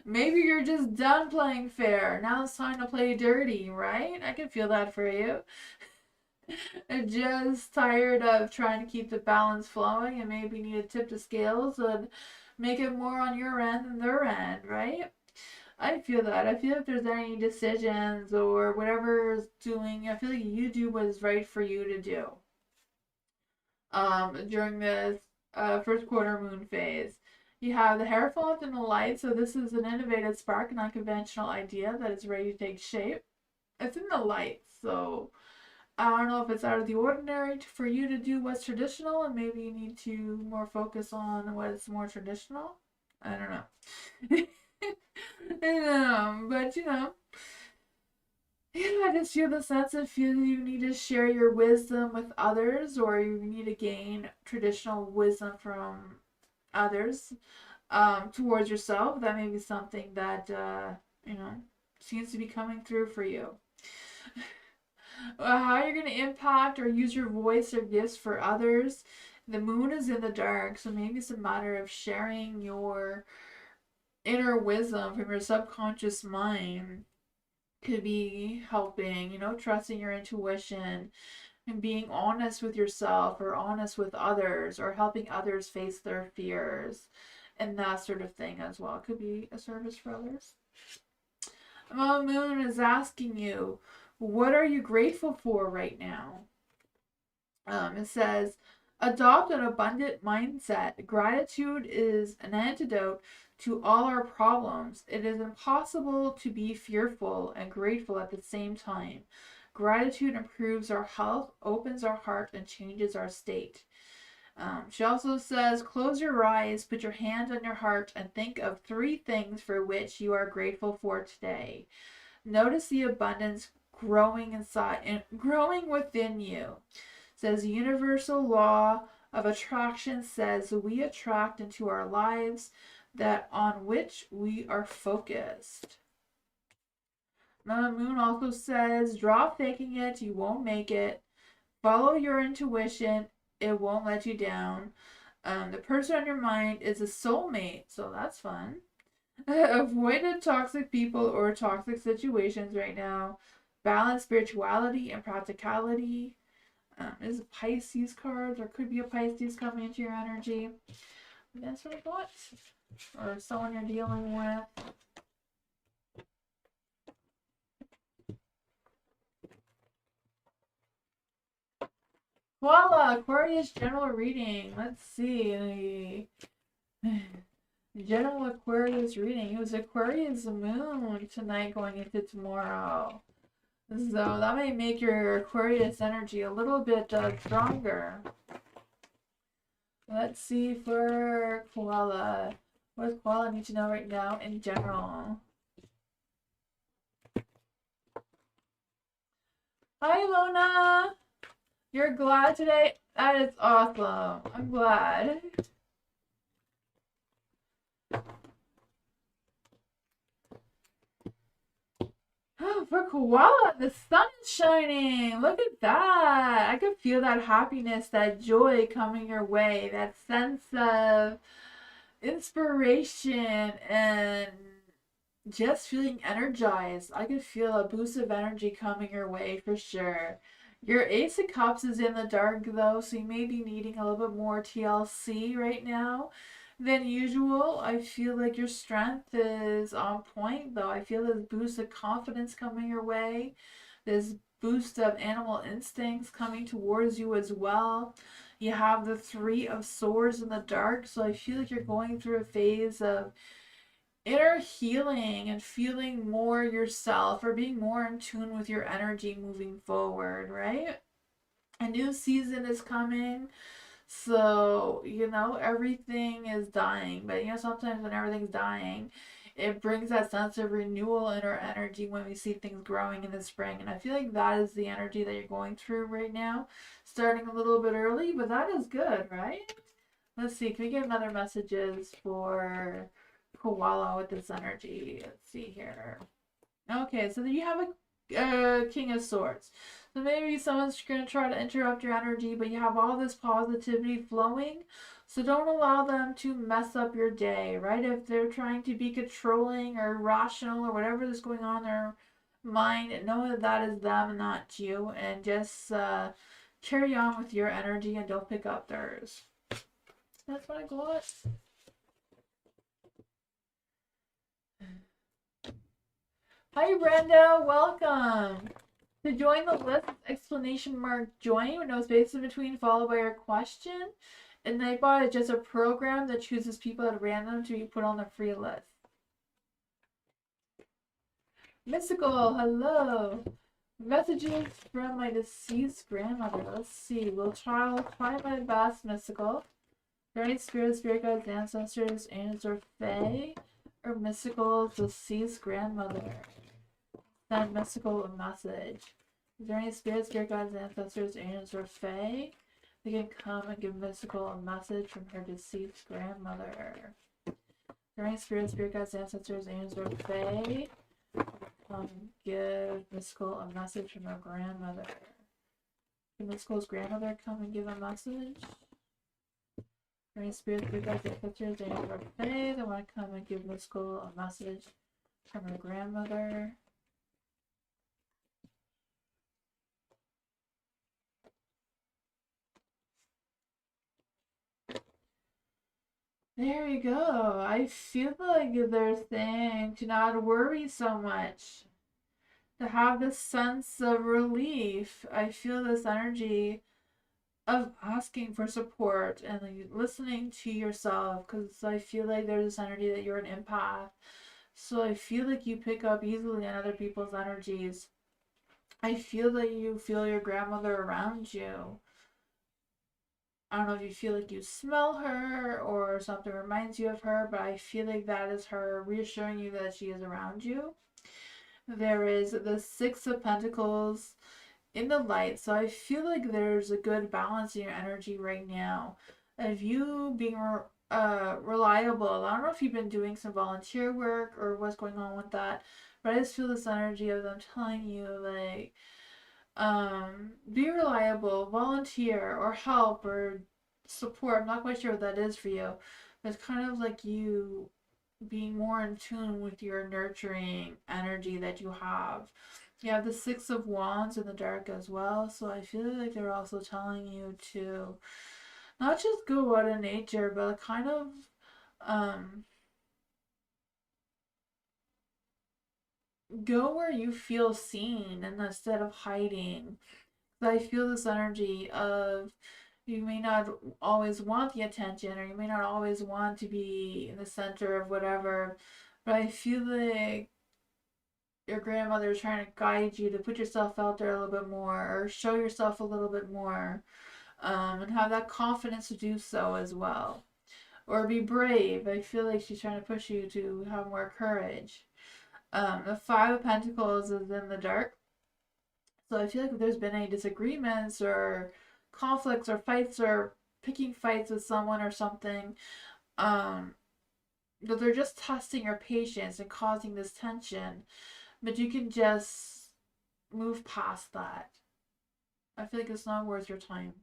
maybe you're just done playing fair. Now it's time to play dirty, right? I can feel that for you. I'm just tired of trying to keep the balance flowing and maybe need to tip the scales and make it more on your end than their end, right? I feel that. I feel if there's any decisions or whatever is doing, I feel like you do what is right for you to do. During this first quarter moon phase. You have the Hierophant and the Light, so this is an innovative spark, an unconventional idea that is ready to take shape. It's in the light, so I don't know if it's out of the ordinary for you to do what's traditional, and maybe you need to more focus on what is more traditional. I don't know. But I just feel the sense of feeling you need to share your wisdom with others, or you need to gain traditional wisdom from others towards yourself. That may be something that seems to be coming through for you. How you're going to impact or use your voice or gifts for others. The moon is in the dark, so maybe it's a matter of sharing your inner wisdom from your subconscious mind. Could be helping, you know, trusting your intuition and being honest with yourself or honest with others or helping others face their fears and that sort of thing as well. Could be a service for others. Moon is asking you, what are you grateful for right now? It says, adopt an abundant mindset. Gratitude is an antidote to all our problems. It is impossible to be fearful and grateful at the same time. Gratitude improves our health, opens our heart, and changes our state. She also says, close your eyes, put your hand on your heart, and think of 3 things for which you are grateful for today. Notice the abundance growing inside and growing within you. It says the universal law of attraction says we attract into our lives that on which we are focused. The moon also says, drop faking it, you won't make it. Follow your intuition, it won't let you down. The person on your mind is a soulmate, so that's fun. Avoid the toxic people or toxic situations right now. Balance spirituality and practicality. Is a Pisces card. There could be a Pisces coming into your energy. That's what I thought. Or someone you're dealing with. Voila! Aquarius general reading. Let's see. General Aquarius reading. It was Aquarius moon tonight going into tomorrow. So that may make your Aquarius energy a little bit stronger. Let's see for Koala. What does Koala need to know right now in general? Hi, Lona! You're glad today? That is awesome. I'm glad. For Koala, the sun is shining. Look at that. I can feel that happiness, that joy coming your way, that sense of inspiration and just feeling energized. I can feel a boost of energy coming your way for sure. Your Ace of Cups is in the dark though, so you may be needing a little bit more TLC right now than usual. I feel like your strength is on point though. I feel this boost of confidence coming your way. This boost of animal instincts coming towards you as well. You have the 3 of Swords in the dark, so I feel like you're going through a phase of inner healing and feeling more yourself or being more in tune with your energy moving forward, right? A new season is coming. So, you know, everything is dying. But, you know, sometimes when everything's dying, it brings that sense of renewal in our energy when we see things growing in the spring. And I feel like that is the energy that you're going through right now. Starting a little bit early, but that is good, right? Let's see. Can we get another messages for Koala with this energy? Let's see here. Okay, so then you have a King of Swords. So maybe someone's going to try to interrupt your energy, but you have all this positivity flowing. So don't allow them to mess up your day, right? If they're trying to be controlling or irrational or whatever is going on in their mind, know that that is them, not you. And just carry on with your energy and don't pick up theirs. That's what I got. Hi Brenda, welcome. To join the list, exclamation mark join with no space in between followed by your question. And Nightbot is just a program that chooses people at random to be put on the free list. Mystical, hello. Messages from my deceased grandmother. Let's see. We'll try my best, Mystical. Very spirit guides, ancestors, angels, or fae, or Mystical deceased grandmother. Send Mystical a message. Is there any spirits, spirit guides, ancestors, angels, or fae? They can come and give Mystical a message from her deceased grandmother. Is there any spirits, spirit guides, ancestors, angels, or fae? give Miss Cole a message from her grandmother? Can Miss Cole's grandmother come and give a message? Any spirits, big guys, pictures, they never pay. They want to come and give Miss Cole a message from her grandmother. There you go. I feel like they're saying to not worry so much, to have this sense of relief. I feel this energy of asking for support and like, listening to yourself, because I feel like there's this energy that you're an empath. So I feel like you pick up easily on other people's energies. I feel that you feel your grandmother around you. I don't know if you feel like you smell her or something reminds you of her, but I feel like that is her reassuring you that she is around you. There is the Six of Pentacles in the light, so I feel like there's a good balance in your energy right now. Of you being reliable. I don't know if you've been doing some volunteer work or what's going on with that, but I just feel this energy of them telling you like, be reliable, volunteer, or help, or support. I'm not quite sure what that is for you. But it's kind of like you being more in tune with your nurturing energy that you have. You have the Six of Wands in the dark as well, so I feel like they're also telling you to not just go out in nature, but kind of um, go where you feel seen and instead of hiding. I feel this energy of you may not always want the attention or you may not always want to be in the center of whatever, but I feel like your grandmother is trying to guide you to put yourself out there a little bit more or show yourself a little bit more, and have that confidence to do so as well. Or be brave. I feel like she's trying to push you to have more courage. The Five of Pentacles is in the dark. So I feel like if there's been any disagreements or conflicts or fights or picking fights with someone or something, um, that they're just testing your patience and causing this tension, but you can just move past that. I feel like it's not worth your time.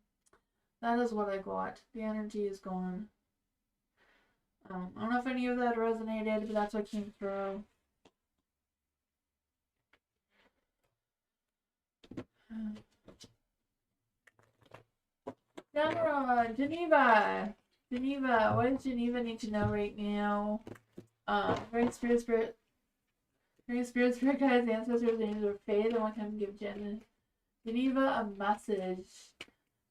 That is what I got. The energy is gone. I don't know if any of that resonated, but that's what came through. Now, Geneva, what does Geneva need to know right now? Very spirit, guides, ancestors, angels, or faith. I want him to give Geneva a message.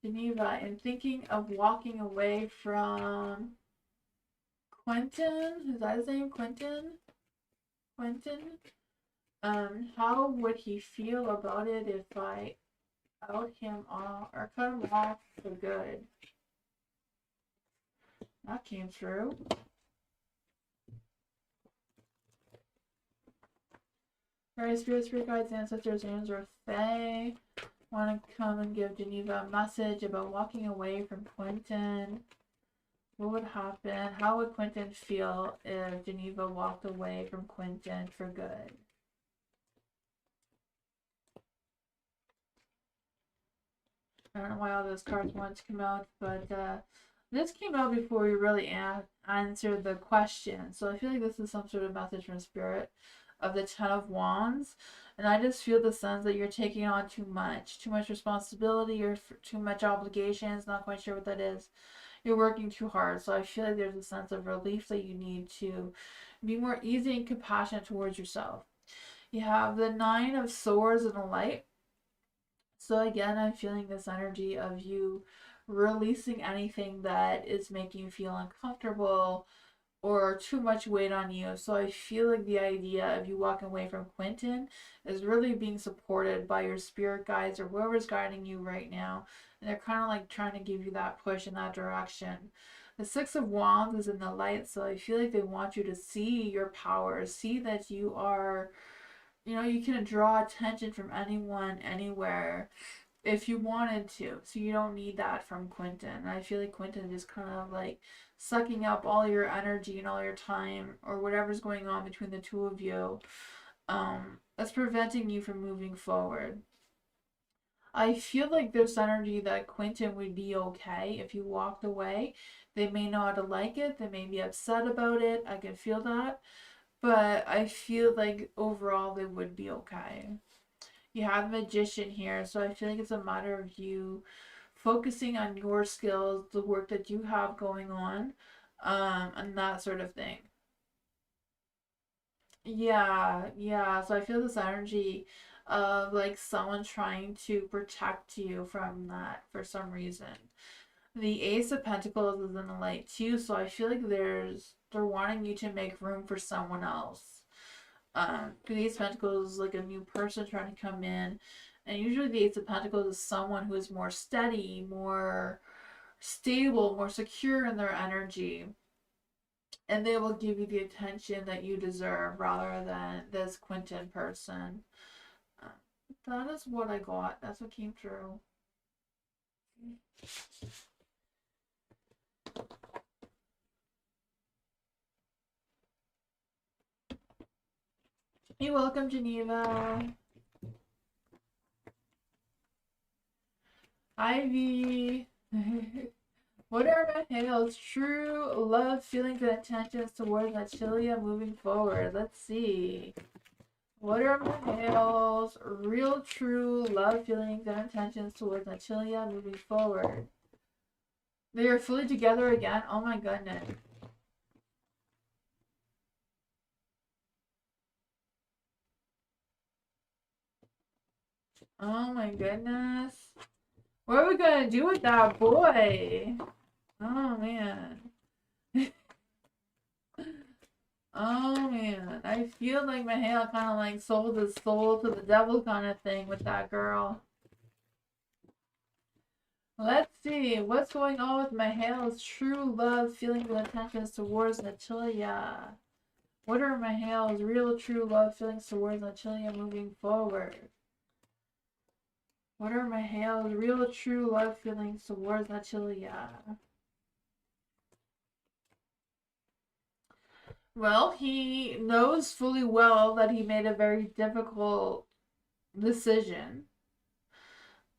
Geneva, in thinking of walking away from Quentin, is that his name? Quentin? How would he feel about it if I out him off or cut him off for good? That came through. Very spirit guides, ancestors, angels, or fae want to come and give Geneva a message about walking away from Quentin. What would happen? How would Quentin feel if Geneva walked away from Quentin for good? I don't know why all those cards wanted to come out, but this came out before we really answered the question. So I feel like this is some sort of message from Spirit of the Ten of Wands. And I just feel the sense that you're taking on too much responsibility or too much obligations. Not quite sure what that is. You're working too hard. So I feel like there's a sense of relief that you need to be more easy and compassionate towards yourself. You have the Nine of Swords in the light. So again, I'm feeling this energy of you releasing anything that is making you feel uncomfortable or too much weight on you. So I feel like the idea of you walking away from Quentin is really being supported by your spirit guides or whoever's guiding you right now. And they're kind of like trying to give you that push in that direction. The Six of Wands is in the light, so I feel like they want you to see your power, see that you are, you can draw attention from anyone, anywhere, if you wanted to. So you don't need that from Quentin. I feel like Quentin is kind of like sucking up all your energy and all your time or whatever's going on between the two of you. That's preventing you from moving forward. I feel like there's energy that Quentin would be okay if you walked away. They may not like it, they may be upset about it. I can feel that. But I feel like overall they would be okay. You have the magician here, so I feel like it's a matter of you focusing on your skills, the work that you have going on, and that sort of thing. Yeah, yeah. So I feel this energy of like someone trying to protect you from that for some reason. The Ace of Pentacles is in the light too, so I feel like they're wanting you to make room for someone else. The Ace of Pentacles is like a new person trying to come in, and usually the Ace of Pentacles is someone who is more steady, more stable, more secure in their energy, and they will give you the attention that you deserve rather than this Quentin person. Uh, that is what I got. That's what came through. You're welcome, Geneva. Ivy. What are Mahale's true love, feelings, and intentions towards Natalia moving forward? Let's see. What are Mahale's real, true love, feelings, and intentions towards Natalia moving forward? They are fully together again? Oh my goodness. Oh my goodness. What are we gonna do with that boy? Oh man. Oh man. I feel like Mahale kind of like sold his soul to the devil kind of thing with that girl. Let's see. What's going on with Mahale's true love, feelings, and intentions towards Natalia? What are Mahale's real, true love, feelings towards Natalia moving forward? What are Mahale's real, true love, feelings towards Natalia? Well, he knows fully well that he made a very difficult decision.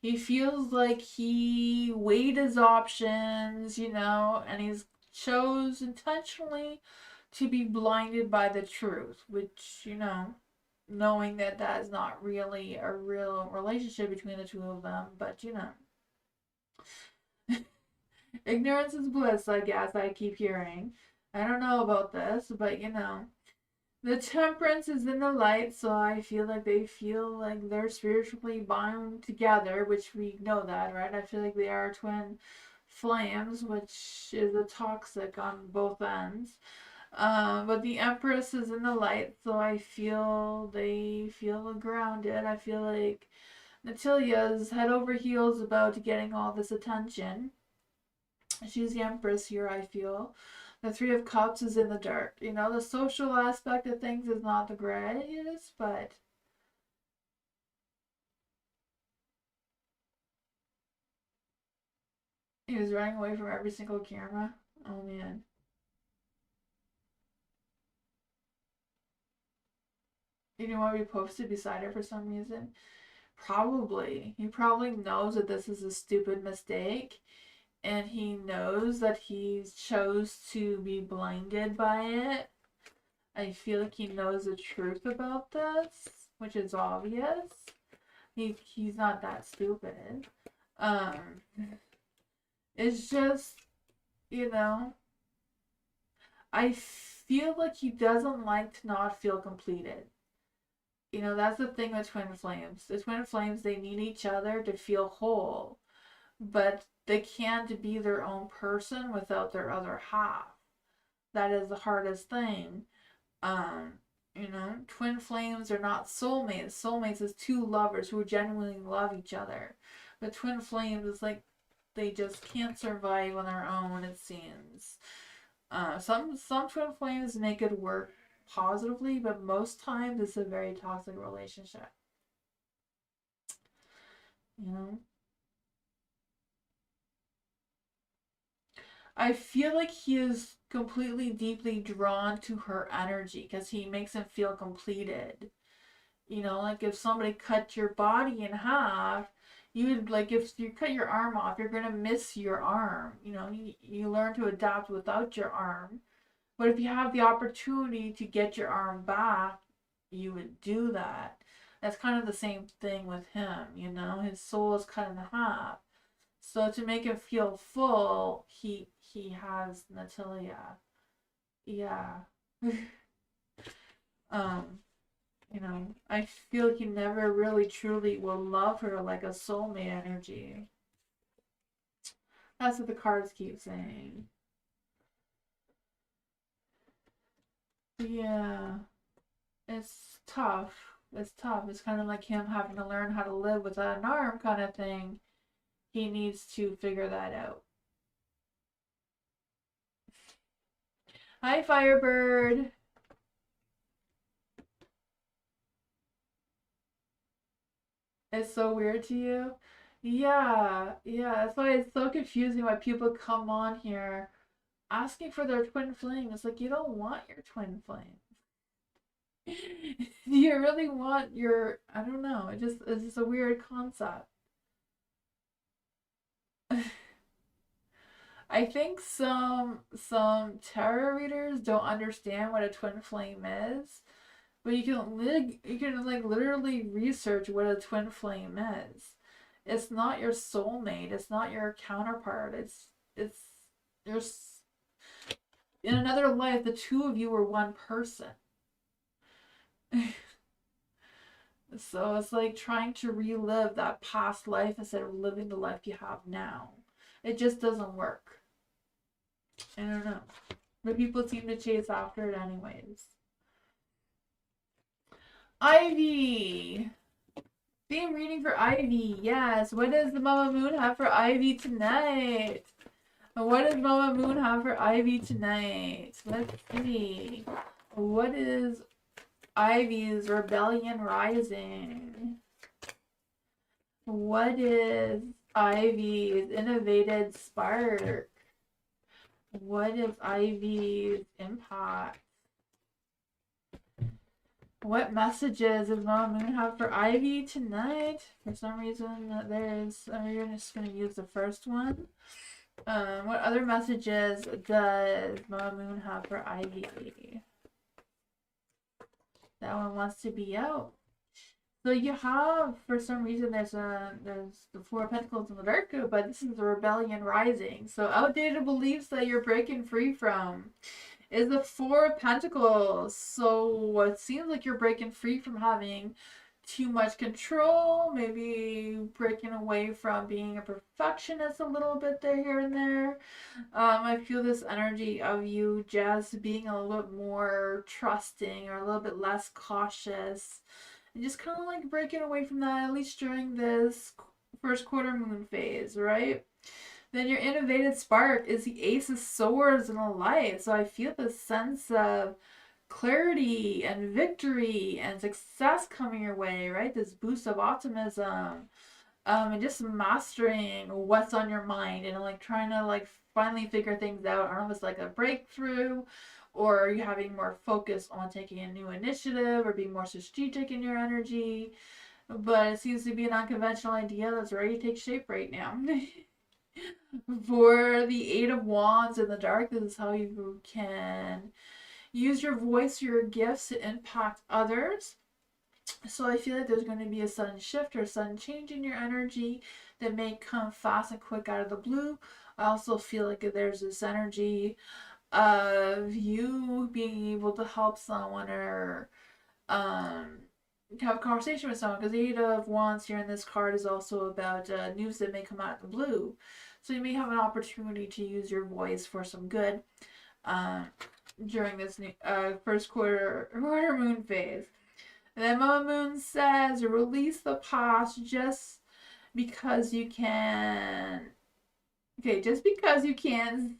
He feels like he weighed his options, and he's chose intentionally to be blinded by the truth, which, knowing that that is not really a real relationship between the two of them, but, ignorance is bliss, I guess I keep hearing. I don't know about this, but, the temperance is in the light, so I feel like they feel like they're spiritually bound together, which we know that, right? I feel like they are twin flames, which is a toxic on both ends. But the Empress is in the light, so I feel they feel grounded. I feel like Natalia's head over heels about getting all this attention. She's the Empress here, I feel. The Three of Cups is in the dark. The social aspect of things is not the greatest, but he was running away from every single camera. Oh man. He didn't want to be posted beside her for some reason. Probably. He probably knows that this is a stupid mistake. And he knows that he chose to be blinded by it. I feel like he knows the truth about this, which is obvious. He's not that stupid. Um, it's just, you know, I feel like he doesn't like to not feel completed. That's the thing with twin flames. The twin flames, they need each other to feel whole, but they can't be their own person without their other half. That is the hardest thing. Um, twin flames are not soulmates. Soulmates is two lovers who genuinely love each other. But twin flames is like they just can't survive on their own, it seems. Some twin flames make it work positively, but most times it's a very toxic relationship. You know? I feel like he is completely deeply drawn to her energy because he makes him feel completed. You know, like if somebody cut your body in half, you would, like, if you cut your arm off, you're gonna miss your arm. You know, you learn to adapt without your arm. But if you have the opportunity to get your arm back, you would do that. That's kind of the same thing with him, you know. His soul is cut in half. So to make him feel full, he has Natalia. Yeah. um, you know, I feel he never really truly will love her like a soulmate energy. That's what the cards keep saying. Yeah. It's tough. It's tough. It's kind of like him having to learn how to live without an arm, kind of thing. He needs to figure that out. Hi, Firebird. It's so weird to you. Yeah, yeah. That's why it's so confusing why people come on here asking for their twin flame. It's like you don't want your twin flame. Do you really want your? I don't know. It's just a weird concept. I think some tarot readers don't understand what a twin flame is, but you can like literally research what a twin flame is. It's not your soulmate. It's not your counterpart. It's your in another life. The two of you were one person. So it's like trying to relive that past life instead of living the life you have now. It just doesn't work. I don't know. But people seem to chase after it anyways. Ivy! Theme reading for Ivy. Yes. What does the Mama Moon have for Ivy tonight? What does Mama Moon have for Ivy tonight? Let's see. What is Ivy's Rebellion Rising? What is Ivy's Innovated Spark? What is Ivy's Impact? What messages does Mama Moon have for Ivy tonight? For some reason, we're just going to use the first one. What other messages does Mama Moon have for Ivy? That one wants to be out. So you have, for some reason, there's the Four of Pentacles in the Dark, but this is the Rebellion Rising. So outdated beliefs that you're breaking free from is the Four of Pentacles. So it seems like you're breaking free from having too much control, maybe breaking away from being a perfectionist a little bit there, here and there. I feel this energy of you just being a little bit more trusting or a little bit less cautious. And just kind of like breaking away from that, at least during this first quarter moon phase, right? Then your innovative spark is the Ace of Swords in a life. So I feel this sense of clarity and victory and success coming your way, right? This boost of optimism. And just mastering what's on your mind and like trying to like finally figure things out. I don't know if it's like a breakthrough or are you having more focus on taking a new initiative or being more strategic in your energy. But it seems to be an unconventional idea that's ready to take shape right now. For the Eight of Wands in the Dark, this is how you can use your voice, your gifts to impact others. So I feel like there's going to be a sudden shift or a sudden change in your energy that may come fast and quick out of the blue. I also feel like there's this energy of you being able to help someone or have a conversation with someone, because the Eight of Wands here in this card is also about news that may come out of the blue. So you may have an opportunity to use your voice for some good during this first quarter moon phase. And then Mama Moon says, release the past just because you can. Okay, just because you can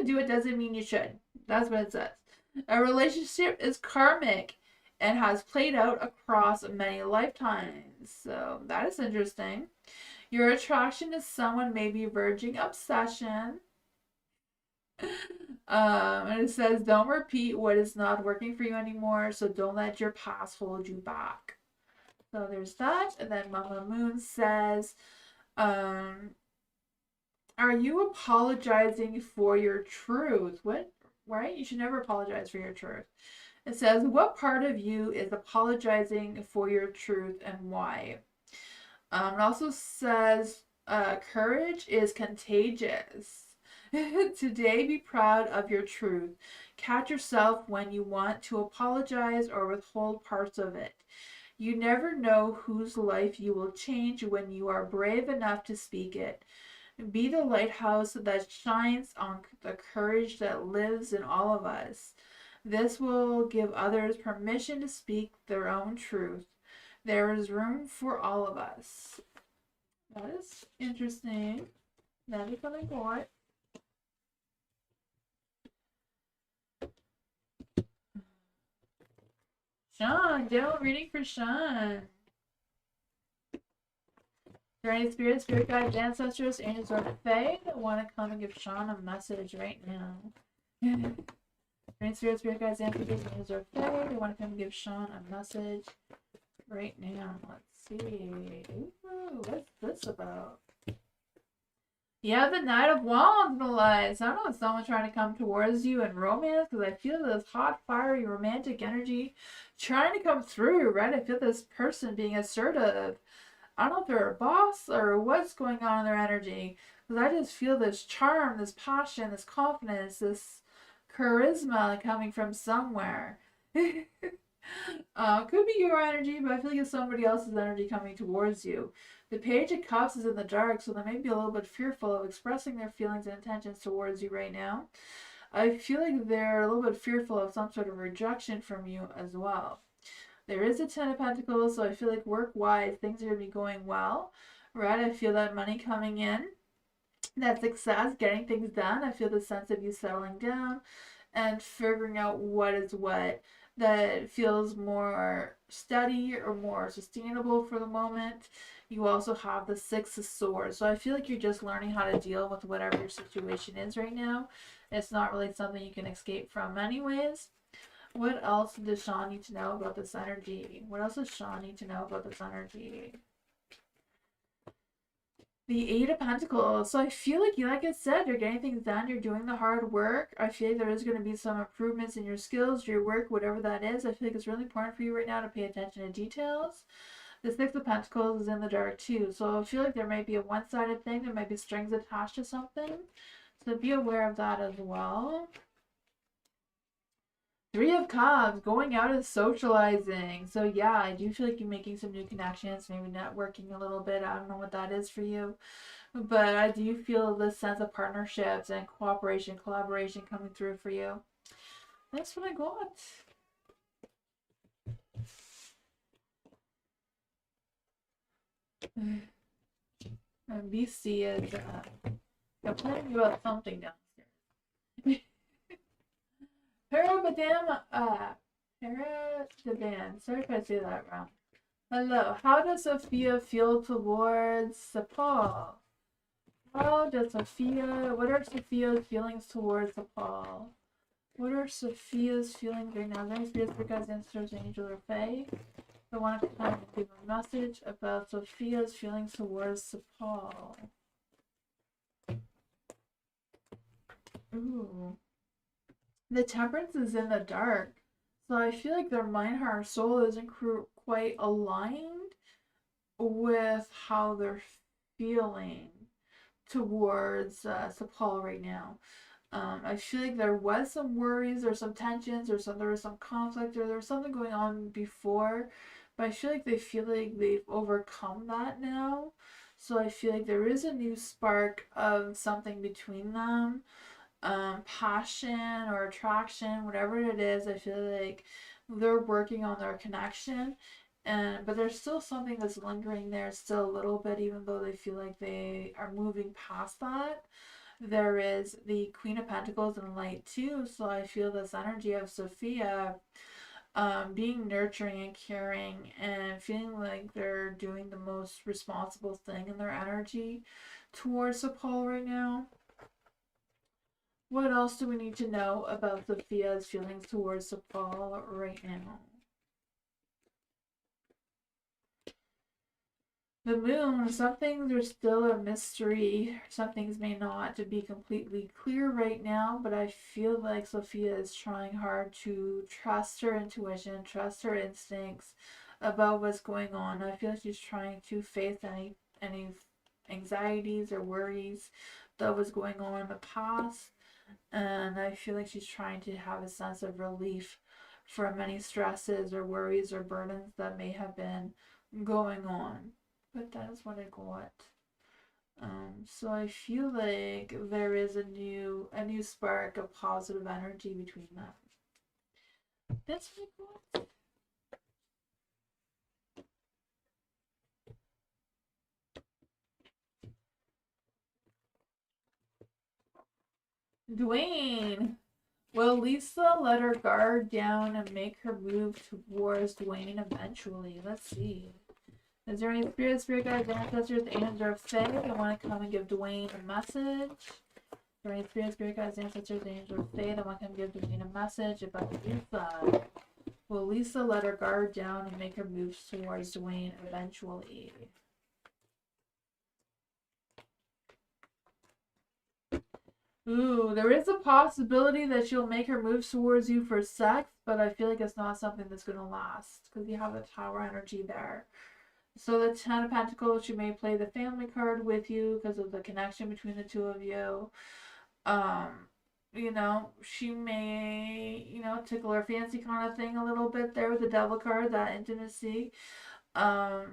do it doesn't mean you should. That's what it says. A relationship is karmic and has played out across many lifetimes. So that is interesting. Your attraction to someone may be verging obsession. And it says, don't repeat what is not working for you anymore, so don't let your past hold you back. So there's that. And then Mama Moon says, um, are you apologizing for your truth? What? Right? You should never apologize for your truth. It says, what part of you is apologizing for your truth and why? It also says, courage is contagious. Today, be proud of your truth. Catch yourself when you want to apologize or withhold parts of it. You never know whose life you will change when you are brave enough to speak it. Be the lighthouse that shines on the courage that lives in all of us. This will give others permission to speak their own truth. There is room for all of us. That is interesting. That is what I got. Sean, general reading for Sean. Is there any spirits, spirit guides, ancestors, angels, or fae that want to come and give Sean a message right now? Any spirits, spirit guides, ancestors, angels, or fae that want to come and give Sean a message right now? Let's see. Ooh, what's this about? Yeah, the Knight of Wands, the lights. I don't know if someone's trying to come towards you in romance, because I feel this hot, fiery, romantic energy trying to come through, right? I feel this person being assertive. I don't know if they're a boss or what's going on in their energy, because I just feel this charm, this passion, this confidence, this charisma coming from somewhere. Could be your energy, but I feel like it's somebody else's energy coming towards you. The Page of Cups is in the dark, so they may be a little bit fearful of expressing their feelings and intentions towards you right now. I feel like they're a little bit fearful of some sort of rejection from you as well. There is a Ten of Pentacles, so I feel like work-wise, things are going to be going well, right? I feel that money coming in, that success, getting things done. I feel the sense of you settling down and figuring out what is what that feels more steady or more sustainable for the moment. You also have the Six of Swords. So I feel like you're just learning how to deal with whatever your situation is right now. It's not really something you can escape from anyways. What else does Sean need to know about this energy? What else does Sean need to know about this energy? The Eight of Pentacles. So I feel like I said, you're getting things done. You're doing the hard work. I feel like there is going to be some improvements in your skills, your work, whatever that is. I feel like it's really important for you right now to pay attention to details. The Six of Pentacles is in the dark too. So I feel like there might be a one-sided thing. There might be strings attached to something. So be aware of that as well. Three of Cups, going out and socializing. So yeah, I do feel like you're making some new connections, maybe networking a little bit. I don't know what that is for you. But I do feel this sense of partnerships and cooperation, collaboration coming through for you. That's what I got. And BC is complaining about something downstairs. Parabadan. Sorry if I say that wrong. Hello. How does Sophia feel towards Paul? What are Sophia's feelings towards Paul? What are Sophia's feelings right now? Very spirits, because ancestors, angel, or fae. I want to kind of give a message about Sophia's feelings towards Paul. Ooh. The Temperance is in the dark. So I feel like their mind, heart, soul isn't quite aligned with how they're feeling towards Paul right now. I feel like there was some worries or some tensions or there was some conflict or there was something going on before, but I feel like they've overcome that now. So I feel like there is a new spark of something between them, passion or attraction, whatever it is. I feel like they're working on their connection, but there's still something that's lingering there still a little bit, even though they feel like they are moving past that. There is the Queen of Pentacles in light too, so I feel this energy of Sophia being nurturing and caring and feeling like they're doing the most responsible thing in their energy towards Paul right now. What else do we need to know about Sophia's feelings towards Paul right now? The moon, some things are still a mystery. Some things may not to be completely clear right now, but I feel like Sophia is trying hard to trust her intuition, trust her instincts about what's going on. I feel like she's trying to face any anxieties or worries that was going on in the past. And I feel like she's trying to have a sense of relief from any stresses or worries or burdens that may have been going on. But that is what I got. So I feel like there is a new spark of positive energy between them. That's what I got. Dwayne. Will Lisa let her guard down and make her move towards Dwayne eventually? Let's see. Is there any spirit guides, ancestors, angels, or fae that want to come and give Dwayne a message? Is there any spirit guides, ancestors, angels, or fae that want to come give Dwayne a message about Lisa? Will Lisa let her guard down and make her move towards Dwayne eventually? Ooh, there is a possibility that she'll make her move towards you for sex, but I feel like it's not something that's going to last because you have the Tower energy there. So the Ten of Pentacles, she may play the family card with you because of the connection between the two of you. She may, tickle her fancy kind of thing a little bit there with the Devil card, that intimacy. I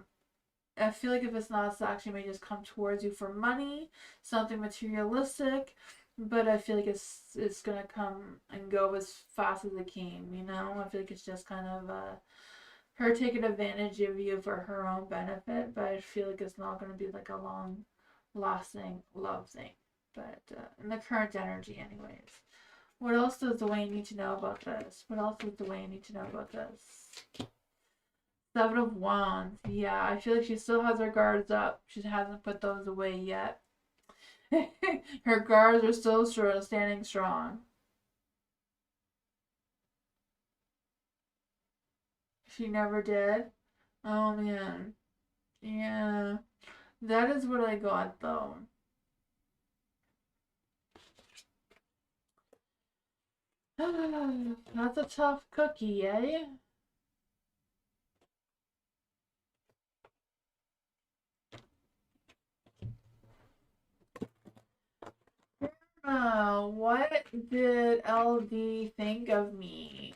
feel like if it's not sex, she may just come towards you for money, something materialistic. But I feel like it's gonna come and go as fast as it came. I feel like it's just kind of her taking advantage of you for her own benefit. But I feel like it's not gonna be like a long lasting love thing. But in the current energy, anyways. What else does Dwayne need to know about this? What else does Dwayne need to know about this? Seven of Wands. Yeah, I feel like she still has her guards up. She hasn't put those away yet. Her guards are still standing strong. She never did. Oh man. Yeah. That is what I got though. That's a tough cookie, eh? What did LD think of me?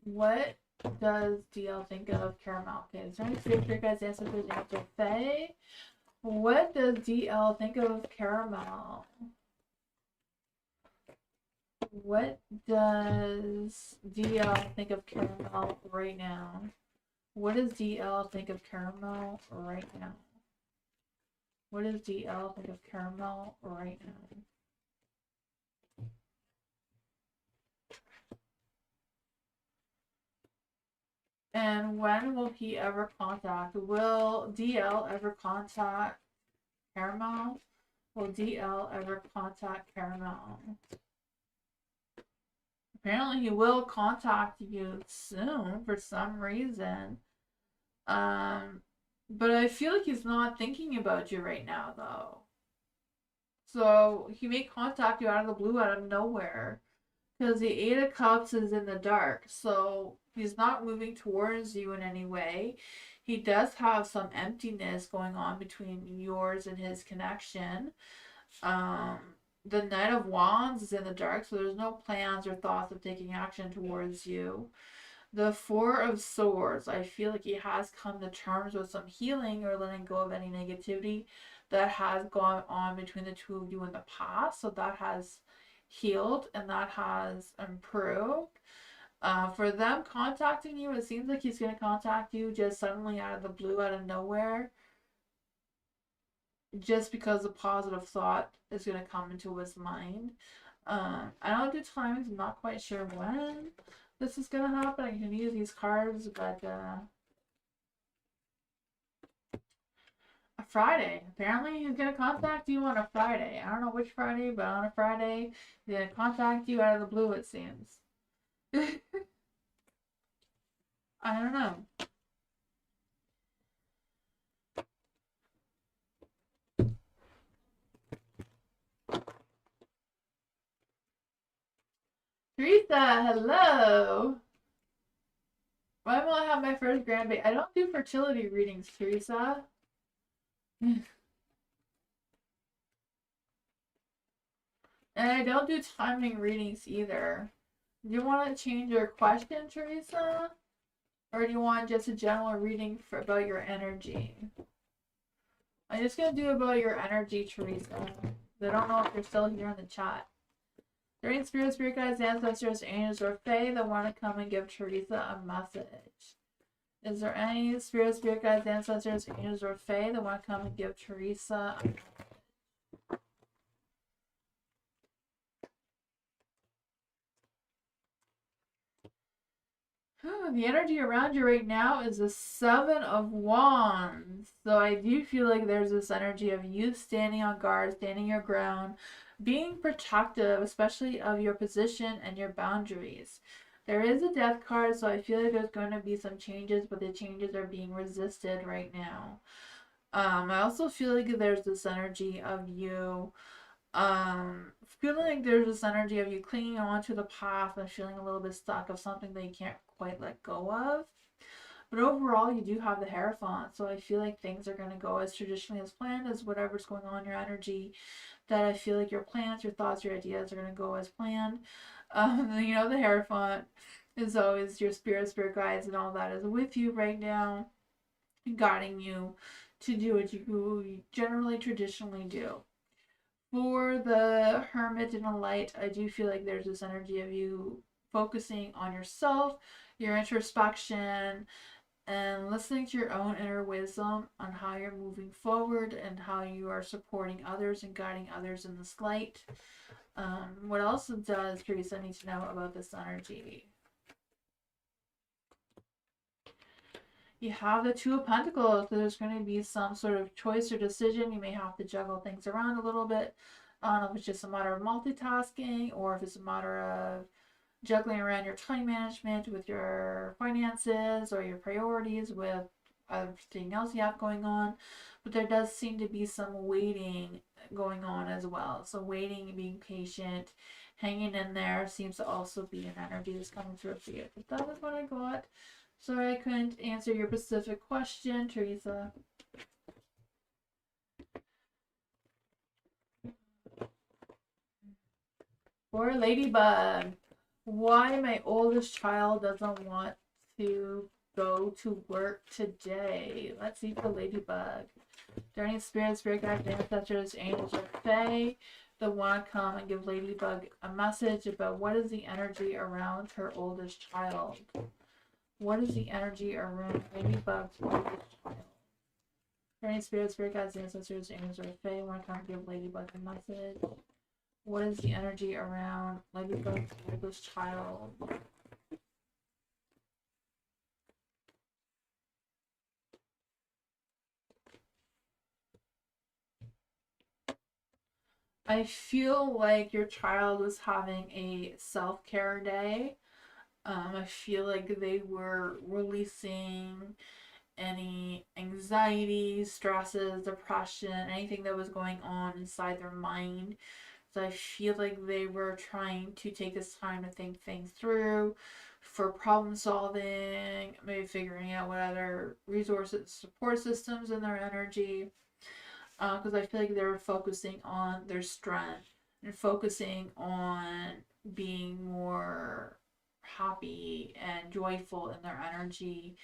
What does DL think of Caramel? Okay, is there any spirit guys answer this answer? Faye? What does DL think of Caramel? What does DL think of Caramel right now? What does DL think of Caramel right now? What does DL think of Caramel right now? And when will he ever contact? Will DL ever contact Caramel? Will DL ever contact Caramel? Apparently he will contact you soon for some reason. But I feel like he's not thinking about you right now though. So he may contact you out of the blue, out of nowhere. Because the Eight of Cups is in the dark, so he's not moving towards you in any way. He does have some emptiness going on between yours and his connection. The Knight of Wands is in the dark, so there's no plans or thoughts of taking action towards you. The Four of Swords, I feel like he has come to terms with some healing or letting go of any negativity that has gone on between the two of you in the past. So that has healed and that has improved. For them contacting you, it seems like he's going to contact you just suddenly out of the blue, out of nowhere, just because a positive thought is going to come into his mind. I don't do timings. I'm not quite sure when this is going to happen. I can use these cards, but Friday. Apparently, he's gonna contact you on a Friday. I don't know which Friday, but on a Friday, he's gonna contact you out of the blue, it seems. I don't know. Teresa, hello. When will I have my first grandbaby? I don't do fertility readings, Teresa. And I don't do timing readings either. Do you want to change your question, Teresa? Or do you want just a general reading about your energy? I'm just going to do about your energy, Teresa. I don't know if you're still here in the chat. Are there any spirit guides, ancestors, angels, or fae that want to come and give Teresa a message? Is there any spirit guides, ancestors, angels, or fae that want to come and give Teresa a message? The energy around you right now is the Seven of Wands. So I do feel like there's this energy of you standing on guard, standing your ground, being protective, especially of your position and your boundaries. There is a death card, so I feel like there's going to be some changes, but the changes are being resisted right now. I also feel like there's this energy of you feeling like there's this energy of you clinging on to the past and feeling a little bit stuck of something that you can't quite let go of. But overall, you do have the Hierophant, so I feel like things are going to go as traditionally as planned, as whatever's going on in your energy, that I feel like your plans, your thoughts, your ideas are going to go as planned. You know, the Hierophant is always your spirit guides, and all that is with you right now, guiding you to do what you generally traditionally do. For the Hermit and the Light, I do feel like there's this energy of you focusing on yourself, your introspection, and listening to your own inner wisdom on how you're moving forward and how you are supporting others and guiding others in this light. What else does Teresa need to know about this energy? You have the Two of Pentacles. There's going to be some sort of choice or decision. You may have to juggle things around a little bit. I don't know if it's just a matter of multitasking or if it's a matter of juggling around your time management with your finances or your priorities with everything else you have going on. But there does seem to be some waiting going on as well. So waiting, being patient, hanging in there seems to also be an energy that's coming through for you. But that is what I got. Sorry I couldn't answer your specific question, Teresa. For Ladybug, why my oldest child doesn't want to go to work today? Let's see for Ladybug. Are there any spirit guides, ancestors, angels, or fae that want to come and give Ladybug a message about what is the energy around her oldest child? What is the energy around Ladybug's oldest child? Are there any spirit guides, ancestors, angels, or fae want to come give Ladybug a message? What is the energy around Ladybug's oldest child? I feel like your child was having a self-care day. I feel like they were releasing any anxiety, stresses, depression, anything that was going on inside their mind. So I feel like they were trying to take this time to think things through for problem solving, maybe figuring out what other resources, support systems in their energy. Because I feel like they were focusing on their strength and focusing on being more happy and joyful in their energy.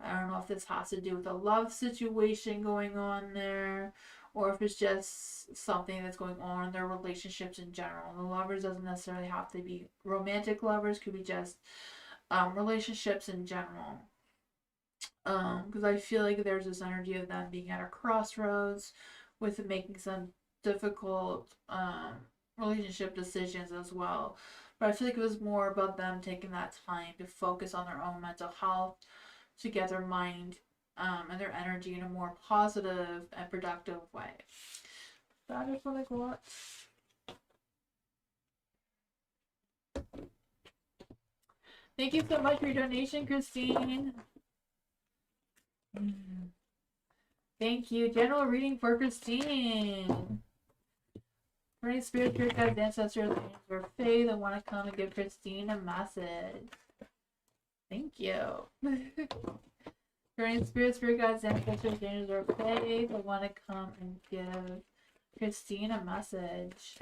I don't know if this has to do with a love situation going on there or if it's just something that's going on in their relationships in general. The lovers doesn't necessarily have to be romantic lovers, could be just relationships in general. Because I feel like there's this energy of them being at a crossroads with making some difficult relationship decisions as well. But I feel like it was more about them taking that time to focus on their own mental health, to get their mind and their energy in a more positive and productive way. That is what I got. Thank you so much for your donation, Christine. Thank you. General reading for Christine. For any spirit guides, ancestors, or fae that want to come and give Christine a message. Thank you. For any spirit guides, ancestors, angels, or fae that want to come and give Christine a message.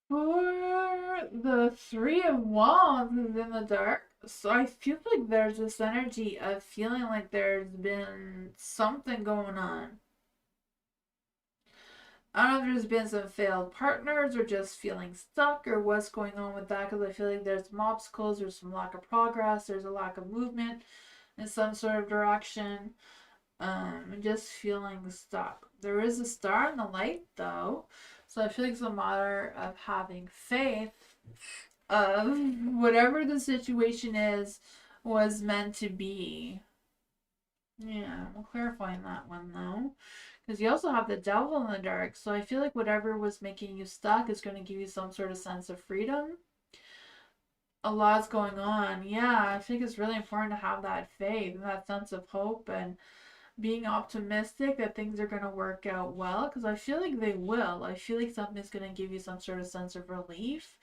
For the Three of Wands is in the dark. So I feel like there's this energy of feeling like there's been something going on. I don't know if there's been some failed partners or just feeling stuck or what's going on with that, because I feel like there's some obstacles, there's some lack of progress, there's a lack of movement in some sort of direction, and just feeling stuck. There is a star in the light though, so I feel like it's a matter of having faith of whatever the situation is was meant to be. Yeah, I'm clarifying that one though. Because you also have the devil in the dark. So I feel like whatever was making you stuck is going to give you some sort of sense of freedom. A lot's going on. Yeah, I think it's really important to have that faith and that sense of hope and being optimistic that things are going to work out well. Because I feel like they will. I feel like something's going to give you some sort of sense of relief.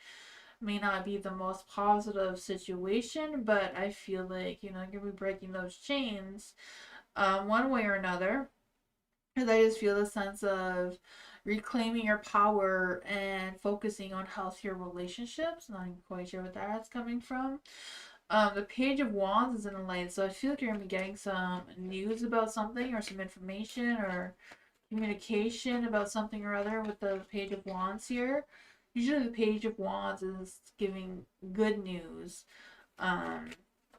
May not be the most positive situation, but I feel like, you're going to be breaking those chains one way or another. Because I just feel a sense of reclaiming your power and focusing on healthier relationships. Not even quite sure what that's coming from. The Page of Wands is in the light, so I feel like you're going to be getting some news about something or some information or communication about something or other with the Page of Wands here. Usually the Page of Wands is giving good news,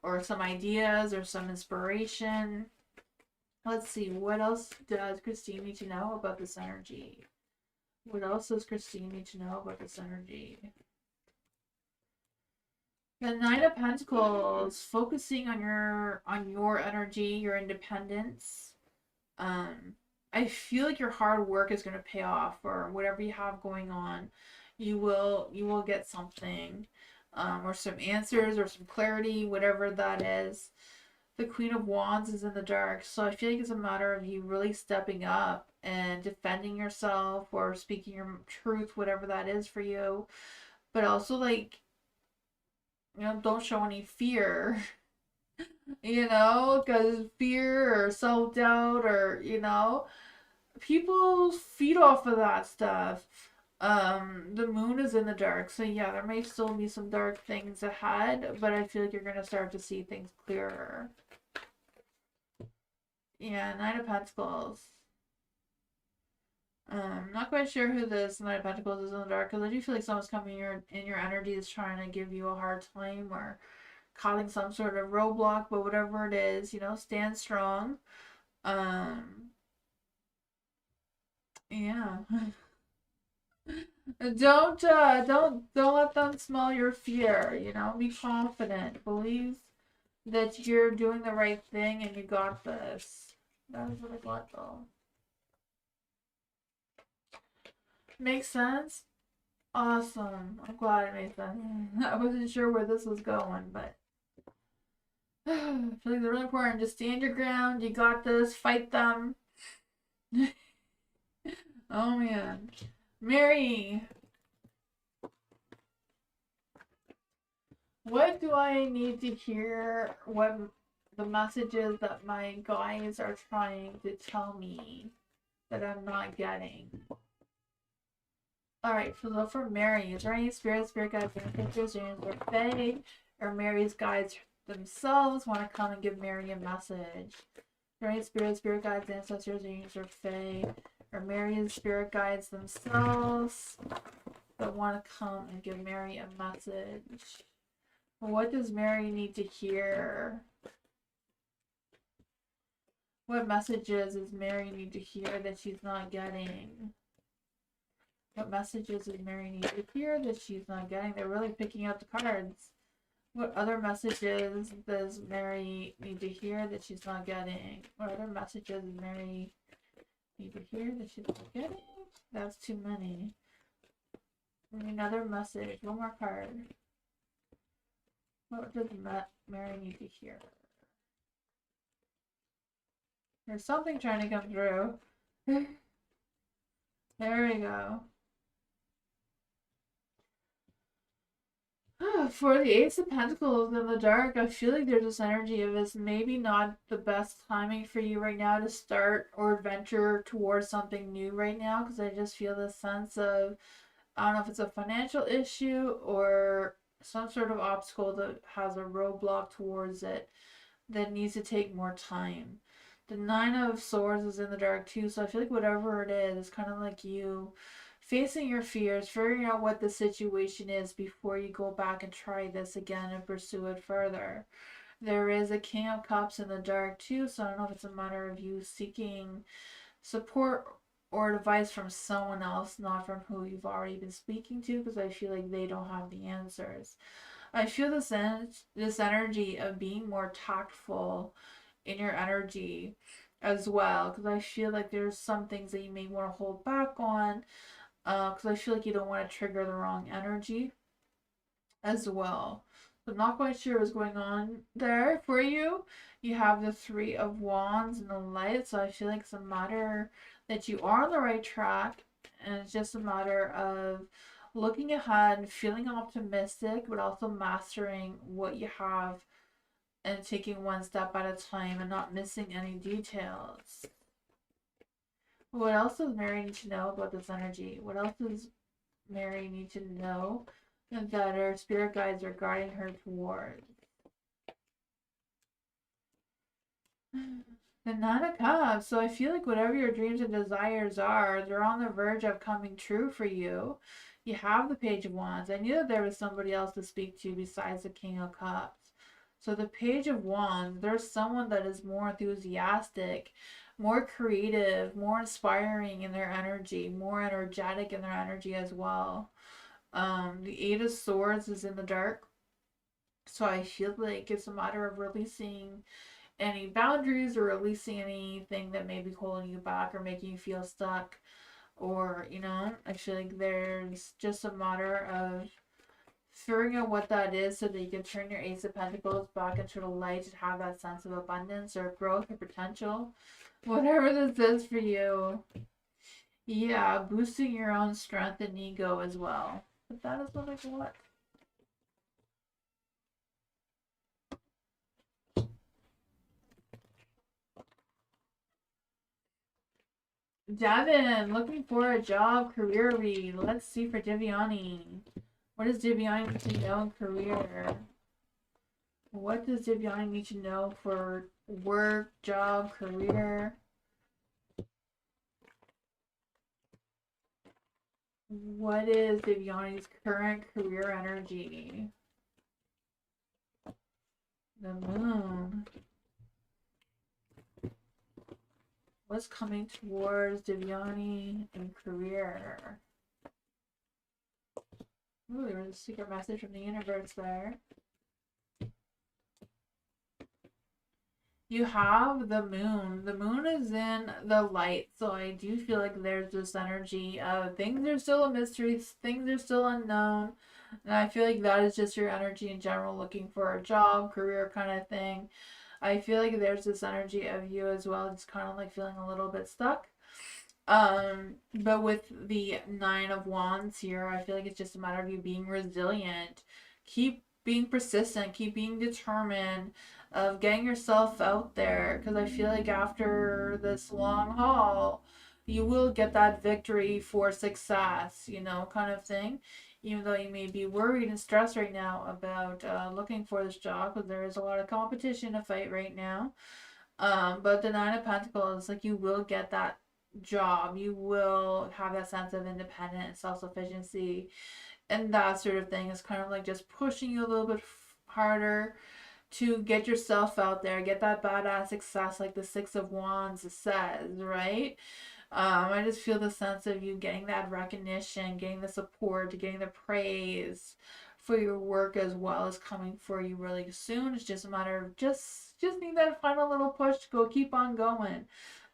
or some ideas or some inspiration. Let's see, what else does Christine need to know about this energy? What else does Christine need to know about this energy? The Nine of Pentacles, focusing on your energy, your independence. I feel like your hard work is going to pay off, or whatever you have going on. You will get something, or some answers or some clarity, whatever that is. The Queen of Wands is in the dark, so I feel like it's a matter of you really stepping up and defending yourself or speaking your truth, whatever that is for you. But also, like, don't show any fear, because fear or self doubt or, people feed off of that stuff. The moon is in the dark, so yeah, there may still be some dark things ahead, but I feel like you're gonna start to see things clearer. Yeah, Nine of Pentacles. Not quite sure who this Knight of Pentacles is in the dark, because I do feel like someone's coming in your energy is trying to give you a hard time or causing some sort of roadblock, but whatever it is, stand strong. Yeah. Don't let them smell your fear, be confident. Believe that you're doing the right thing and you got this. That is what I got though. Makes sense? Awesome. I'm glad it made sense. I wasn't sure where this was going, but I feel like they're really important. Just stand your ground. You got this. Fight them. Oh man. Mary. What do I need to hear? What the messages that my guides are trying to tell me that I'm not getting? Alright, so for Mary, is there any spirit guides, ancestors, or fae, or Mary's guides themselves want to come and give Mary a message? Is there any spirit guides, ancestors, angels, or fae, or Mary's spirit guides themselves that want to come and give Mary a message? What does Mary need to hear? What messages does Mary need to hear that she's not getting? What messages does Mary need to hear that she's not getting? They're really picking out the cards. What other messages does Mary need to hear that she's not getting? What other messages does Mary need to hear that she's not getting? That's too many. Another message. One more card. What does Mary need to hear? There's something trying to come through. There we go. For the Ace of Pentacles in the dark, I feel like there's this energy of it's maybe not the best timing for you right now to start or venture towards something new right now, because I just feel this sense of, I don't know if it's a financial issue or some sort of obstacle that has a roadblock towards it that needs to take more time. The Nine of Swords is in the dark too, so I feel like whatever it is kind of like you facing your fears, figuring out what the situation is before you go back and try this again and pursue it further. There is a King of Cups in the dark too, so I don't know if it's a matter of you seeking support or advice from someone else, not from who you've already been speaking to, because I feel like they don't have the answers. I feel this energy of being more tactful in your energy as well, because I feel like there's some things that you may want to hold back on, because I feel like you don't want to trigger the wrong energy as well. So I'm not quite sure what's going on there for you. You have the Three of Wands and the Light, so I feel like it's a matter that you are on the right track, and it's just a matter of looking ahead and feeling optimistic, but also mastering what you have and taking one step at a time and not missing any details. What else does Mary need to know about this energy? What else does Mary need to know that her spirit guides are guiding her towards? The Nine of Cups. So I feel like whatever your dreams and desires are, they're on the verge of coming true for you. You have the Page of Wands. I knew that there was somebody else to speak to besides the King of Cups. So the Page of Wands, there's someone that is more enthusiastic, more creative, more inspiring in their energy, more energetic in their energy as well. The Eight of Swords is in the dark. So I feel like it's a matter of releasing any boundaries or releasing anything that may be holding you back or making you feel stuck. Or, I feel like there's just a matter of figuring out what that is so that you can turn your Ace of Pentacles back into the light and have that sense of abundance or growth or potential. Whatever this is for you. Yeah, boosting your own strength and ego as well. But that is what I got. Devin, looking for a job, career read. Let's see for Divyani. What does Divyani need to know in career? What does Divyani need to know for work, job, career? What is Divyani's current career energy? The Moon. What's coming towards Divyani in career? Ooh, there was a secret message from the universe there. You have the Moon. The Moon is in the light, so I do feel like there's this energy of things are still a mystery, things are still unknown, and I feel like that is just your energy in general, looking for a job, career kind of thing. I feel like there's this energy of you as well, just kind of like feeling a little bit stuck. But with the Nine of Wands here, I feel like it's just a matter of you being resilient. Keep being persistent, keep being determined, of getting yourself out there. Because I feel like after this long haul, you will get that victory for success, kind of thing. Even though you may be worried and stressed right now about looking for this job, because there is a lot of competition to fight right now. But the Nine of Pentacles, like, you will get that job. You will have that sense of independence and self-sufficiency, and that sort of thing is kind of like just pushing you a little bit harder to get yourself out there, get that badass success like the Six of Wands says, right? I just feel the sense of you getting that recognition, getting the support, getting the praise for your work as well as coming for you really soon. It's just a matter of just need that final little push to go keep on going.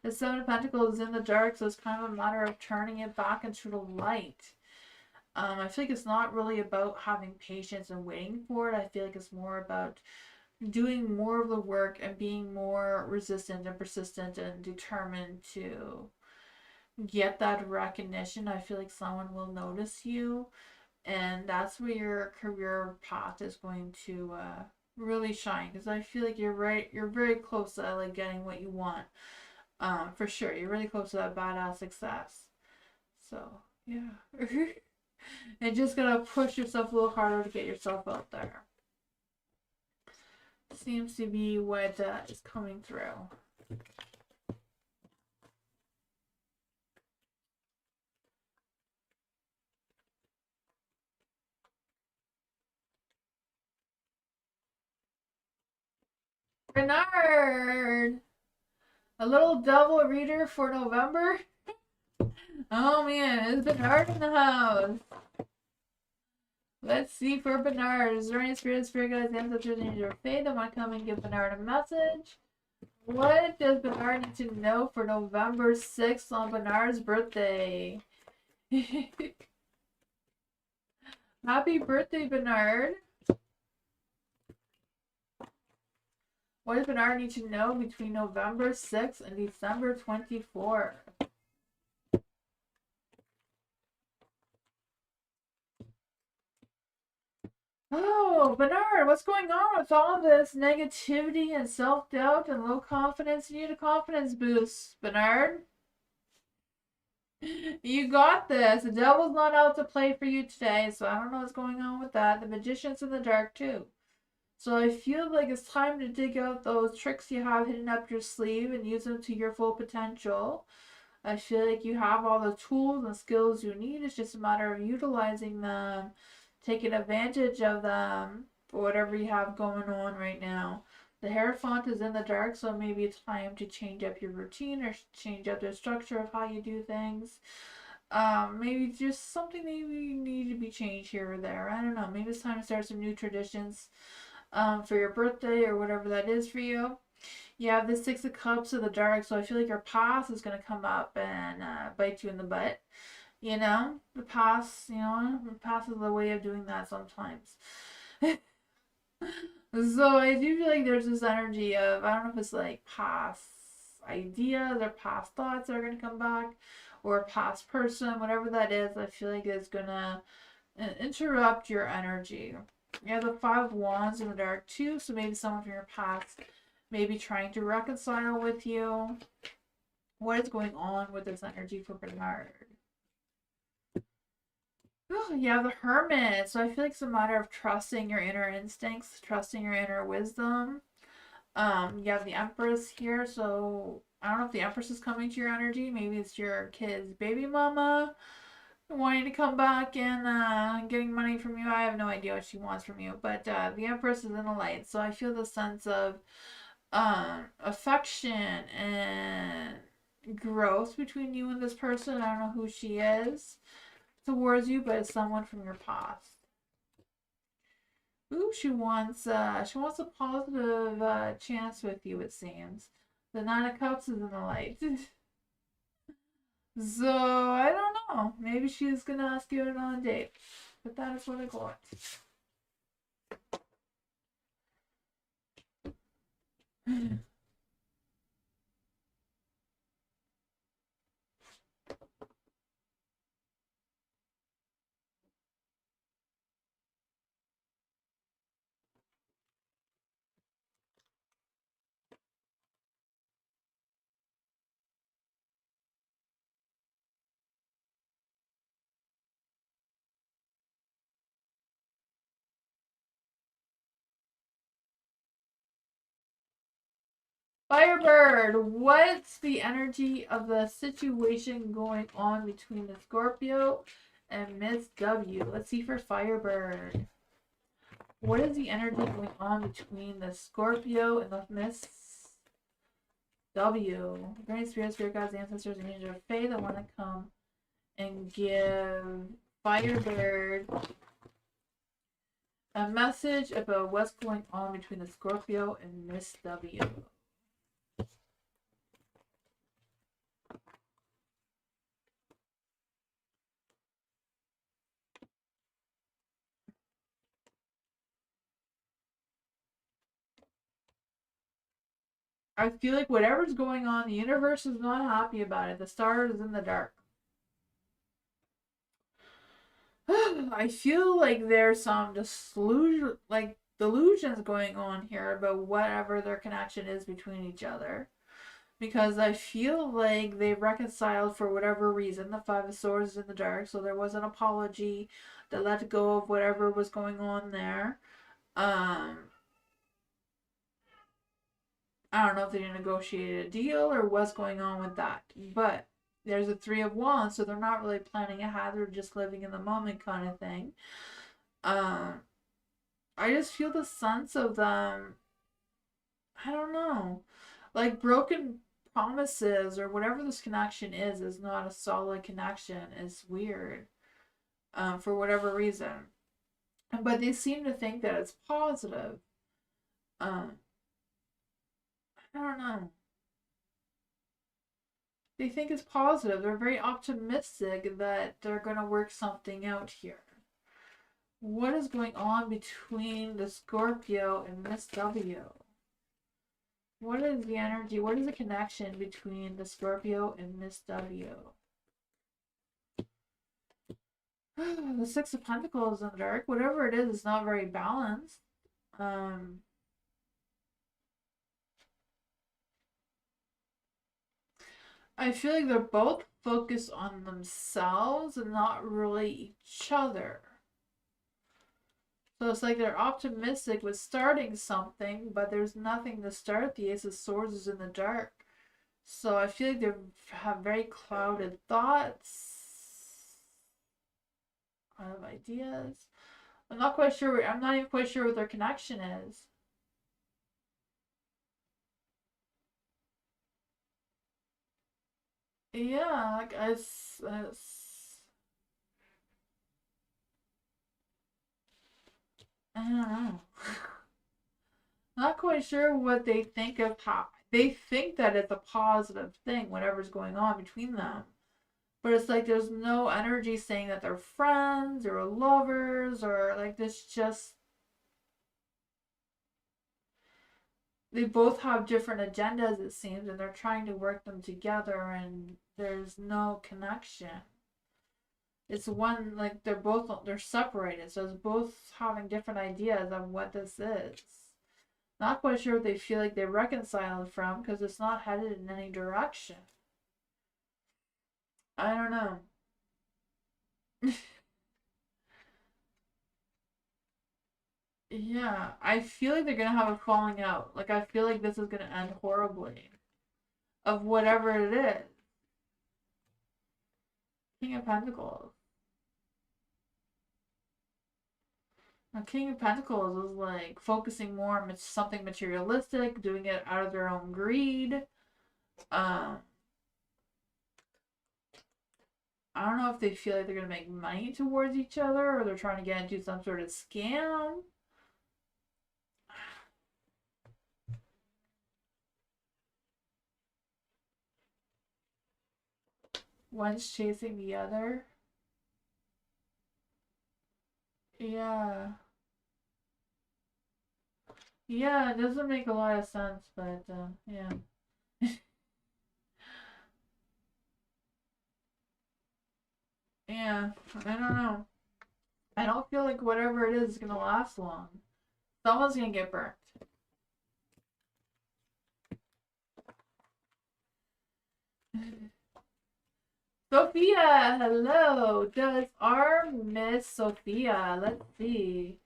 The Seven of Pentacles is in the dark, so it's kind of a matter of turning it back into the light. I feel like it's not really about having patience and waiting for it. I feel like it's more about doing more of the work and being more resistant and persistent and determined to get that recognition. I feel like someone will notice you, and that's where your career path is going to really shine, because I feel like you're very close to like getting what you want. For sure, you're really close to that badass success. So yeah. And just gotta push yourself a little harder to get yourself out there. Seems to be what is coming through. Bernard! A little devil reader for November? Oh man, is Bernard in the house? Let's see for Bernard. Is there any spirit guides, ancestors, and your faith that want to come and give Bernard a message? What does Bernard need to know for November 6th on Bernard's birthday? Happy birthday, Bernard. What does Bernard need to know between November 6th and December 24th? Oh, Bernard, what's going on with all this negativity and self-doubt and low confidence? You need a confidence boost, Bernard. You got this. The devil's not out to play for you today, so I don't know what's going on with that. The magician's in the dark, too. So I feel like it's time to dig out those tricks you have hidden up your sleeve and use them to your full potential. I feel like you have all the tools and skills you need. It's just a matter of utilizing them, taking advantage of them for whatever you have going on right now. The Hierophant is in the dark, so maybe it's time to change up your routine or change up the structure of how you do things. Maybe just something maybe need to be changed here or there. I don't know. Maybe it's time to start some new traditions for your birthday or whatever that is for you. You have the Six of Cups of the dark, so I feel like your past is going to come up and bite you in the butt. You know, the past is the way of doing that sometimes. So I do feel like there's this energy of, I don't know if it's like past ideas or past thoughts that are going to come back, or a past person, whatever that is, I feel like it's going to interrupt your energy. You have the Five of Wands in the dark too, so maybe someone from your past may be trying to reconcile with you. What is going on with this energy for Bernard? Oh, yeah, the Hermit. So I feel like it's a matter of trusting your inner instincts, trusting your inner wisdom. You have the Empress here, so I don't know if the Empress is coming to your energy. Maybe it's your kid's baby mama wanting to come back and getting money from you. I have no idea what she wants from you, but the Empress is in the light, so I feel the sense of affection and growth between you and this person. I don't know who she is towards you, but it's someone from your past. Ooh, she wants a positive chance with you, it seems. The Nine of Cups is in the light. So I don't know. Maybe she's gonna ask you on a date. But that is what I got. Firebird, what's the energy of the situation going on between the Scorpio and Miss W? Let's see for Firebird. What is the energy going on between the Scorpio and the Miss W. Great Spirit, Spirit Guides, Ancestors, and Angels of Fae that want to come and give Firebird a message about what's going on between the Scorpio and Miss W. I feel like whatever's going on, the universe is not happy about it. The stars is in the dark. I feel like there's some delusions going on here about whatever their connection is between each other. Because I feel like they reconciled for whatever reason. The Five of Swords is in the dark, so there was an apology. They let go of whatever was going on there. I don't know if they negotiated a deal or what's going on with that. But there's a Three of Wands, so they're not really planning ahead. They're just living in the moment kind of thing. I just feel the sense of them. I don't know. Like broken promises or whatever this connection is not a solid connection. It's weird. For whatever reason. But they seem to think that it's positive. Um, I don't know. They think it's positive. They're very optimistic that they're going to work something out here. What is going on between the Scorpio and Miss W? What is the energy? What is the connection between the Scorpio and Miss W? The Six of Pentacles in the dark. Whatever it is not very balanced. I feel like they're both focused on themselves and not really each other. So it's like they're optimistic with starting something, but there's nothing to start. The Ace of Swords is in the dark. So I feel like they have very clouded thoughts. I have ideas. I'm not quite sure. I'm not even quite sure what their connection is. Yeah, like I don't know. Not quite sure what they think of how they think that it's a positive thing, whatever's going on between them. But it's like there's no energy saying that they're friends or lovers or like this just they both have different agendas it seems and they're trying to work them together and there's no connection. It's one like they're separated, so it's both having different ideas of what this is. Not quite sure what they feel like they reconciled from because it's not headed in any direction. I don't know. Yeah, I feel like they're gonna have a falling out. Like I feel like this is gonna end horribly. Of whatever it is. King of Pentacles. Now, King of Pentacles is like focusing more on something materialistic, doing it out of their own greed. Um, I don't know if they feel like they're gonna make money towards each other or they're trying to get into some sort of scam. One's chasing the other. Yeah. Yeah, it doesn't make a lot of sense, but yeah. Yeah, I don't know. I don't feel like whatever it is gonna last long. Someone's gonna get burnt. Sophia, hello. Does our Miss Sophia, let's see.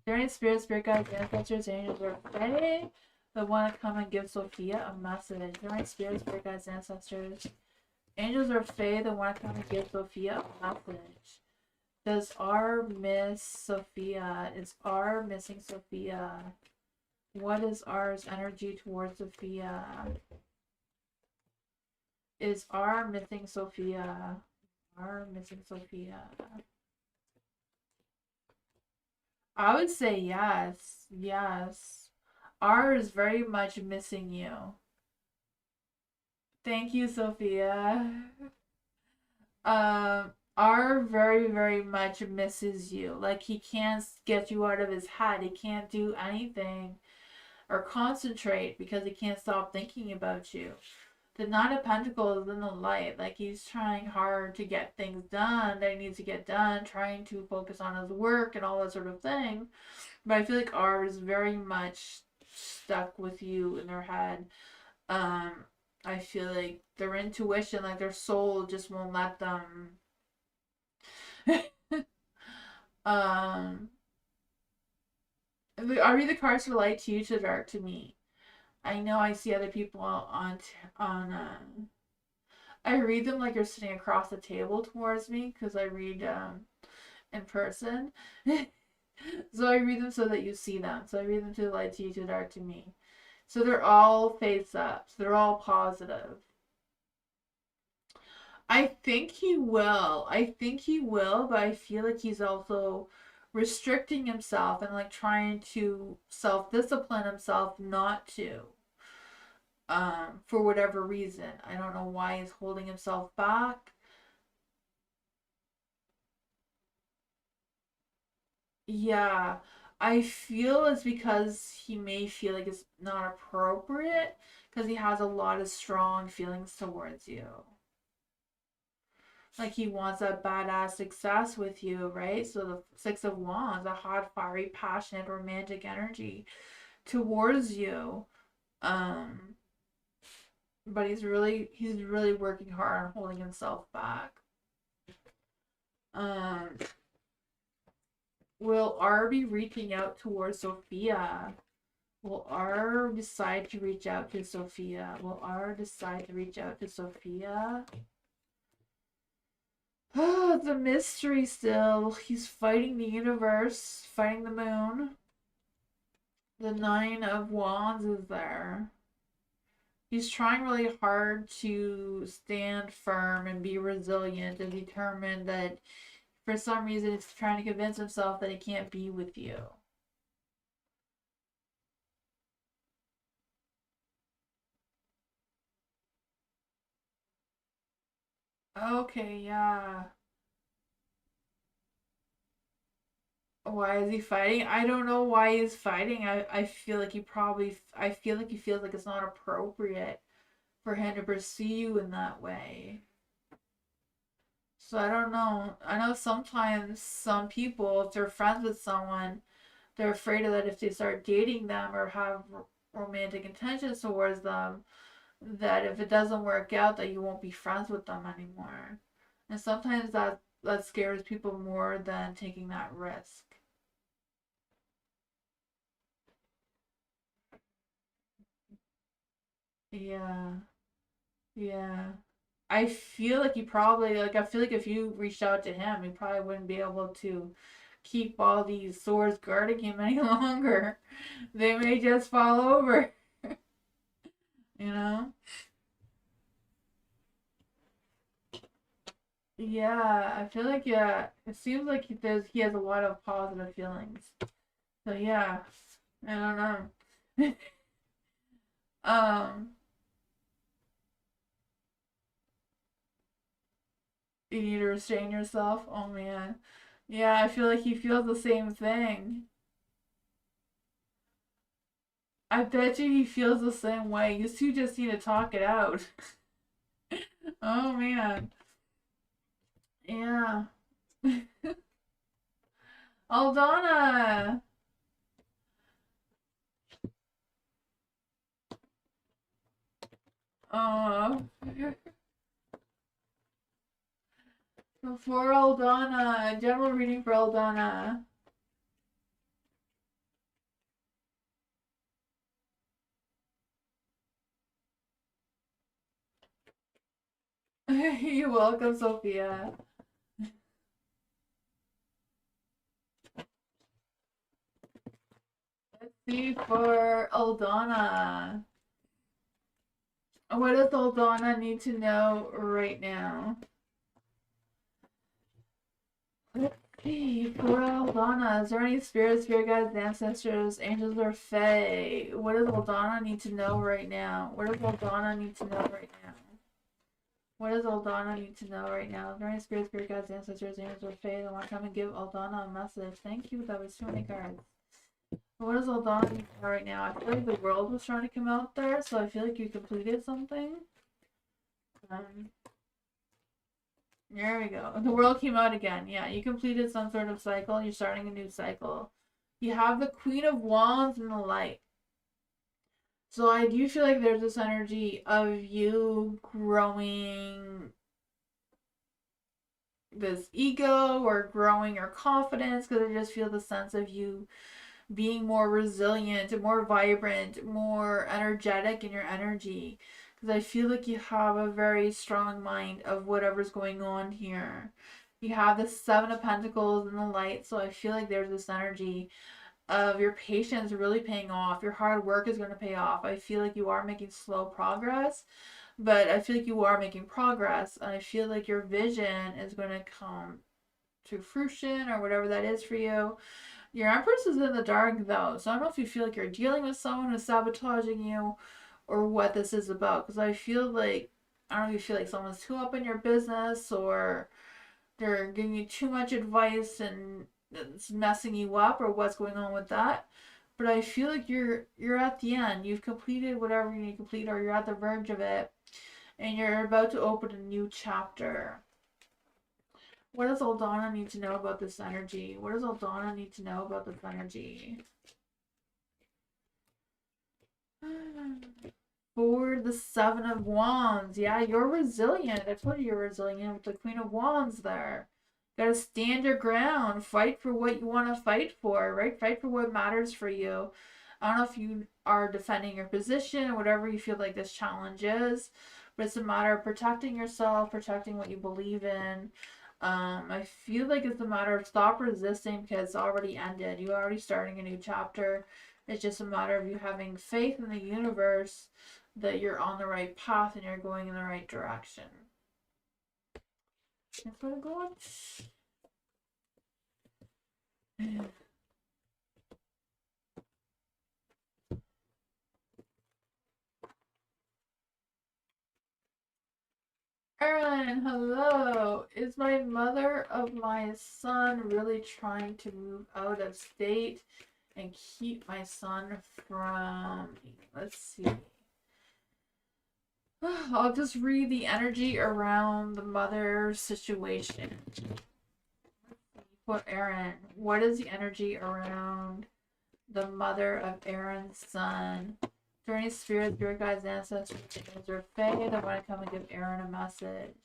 During Spirit Guides, Ancestors, Angels, or Fae, they want to come and give Sophia a message. During Spirit Guides, Ancestors, Angels, or Fae, they want to come and give Sophia a message. Does our Miss Sophia, is our missing Sophia? What is ours energy towards Sophia? Is R missing Sophia? R missing Sophia? I would say yes. Yes. R is very much missing you. Thank you, Sophia. R very, very much misses you. Like, he can't get you out of his head. He can't do anything or concentrate because he can't stop thinking about you. The Knight of Pentacles is in the light. Like, he's trying hard to get things done that he needs to get done, trying to focus on his work and all that sort of thing. But I feel like R is very much stuck with you in their head. Um, I feel like their intuition, like their soul, just won't let them. um, I read the cards for light to you, to dark to me. I know I see other people on. I read them like you're sitting across the table towards me because I read in person. So I read them so that you see them. So I read them to the light to you, to the dark to me. So they're all face ups. They're all positive. I think he will. I think he will, but I feel like he's also restricting himself and like trying to self discipline himself not to. For whatever reason. I don't know why he's holding himself back. Yeah. I feel it's because he may feel like it's not appropriate because he has a lot of strong feelings towards you. Like, he wants a badass success with you, right? So the Six of Wands, a hot, fiery, passionate, romantic energy towards you. Um, but he's really working hard on holding himself back. Um, will R be reaching out towards Sophia? Will R decide to reach out to Sophia? Will R decide to reach out to Sophia? Oh, the mystery still. He's fighting the universe, fighting the moon. The Nine of Wands is there. He's trying really hard to stand firm and be resilient and determined that for some reason he's trying to convince himself that he can't be with you. Okay, yeah. Why is he fighting? I don't know why he's fighting. I feel like I feel like he feels like it's not appropriate for him to pursue you in that way. So I don't know. I know sometimes some people, if they're friends with someone, they're afraid of that if they start dating them or have romantic intentions towards them, that if it doesn't work out, that you won't be friends with them anymore. And sometimes that scares people more than taking that risk. Yeah, yeah. I feel like I feel like if you reached out to him, he probably wouldn't be able to keep all these swords guarding him any longer. They may just fall over, you know? Yeah, I feel like, yeah, it seems like he has a lot of positive feelings. So yeah, I don't know. um, you need to restrain yourself. Oh man. Yeah, I feel like he feels the same thing. I bet you he feels the same way. You two just need to talk it out. Oh man. Yeah. Aldana. Oh. For Aldana. General reading for Aldana. You're welcome, Sophia. Let's see for Aldana. What does Aldana need to know right now? Hey, for Aldana, is there any spirits, spirit guides, ancestors, angels, or fae? What does Aldana need to know right now? What does Aldana need to know right now? What does Aldana need to know right now? Is there any spirits, spirit guides, ancestors, angels, or fae that want to come and give Aldana a message? Thank you, that was too many cards. What does Aldana need to know right now? I feel like the world was trying to come out there, so I feel like you completed something. There we go. The world came out again. Yeah, you completed some sort of cycle. You're starting a new cycle. You have the Queen of Wands in the light. So I do feel like there's this energy of you growing this ego or growing your confidence, because I just feel the sense of you being more resilient, more vibrant, more energetic in your energy. Because I feel like you have a very strong mind of whatever's going on here. You have the Seven of Pentacles in the light, so I feel like there's this energy of your patience really paying off. Your hard work is going to pay off. I feel like you are making slow progress, but I feel like you are making progress. And I feel like your vision is going to come to fruition or whatever that is for you. Your Empress is in the dark though, so I don't know if you feel like you're dealing with someone who's sabotaging you or what this is about. Because I feel like, I don't know if you feel like someone's too up in your business or they're giving you too much advice and it's messing you up or what's going on with that. But I feel like you're at the end. You've completed whatever you need to complete, or you're at the verge of it, and you're about to open a new chapter. What does Aldana need to know about this energy? What does Aldana need to know about this energy? For the Seven of Wands. Yeah, you're resilient. I told you you're resilient with the Queen of Wands there. Gotta stand your ground. Fight for what you want to fight for, right? Fight for what matters for you. I don't know if you are defending your position or whatever you feel like this challenge is, but it's a matter of protecting yourself, protecting what you believe in. I feel like it's a matter of stop resisting because it's already ended. You're already starting a new chapter. It's just a matter of you having faith in the universe that you're on the right path and you're going in the right direction. That's what I'm going. Erin, hello. Is my mother of my son really trying to move out of state and keep my son from me? Let's see. I'll just read the energy around the mother situation. For Erin, what is the energy around the mother of Aaron's son? Journey spirit, spirit guides, ancestors, angels, or fae that want to come and give Aaron a message.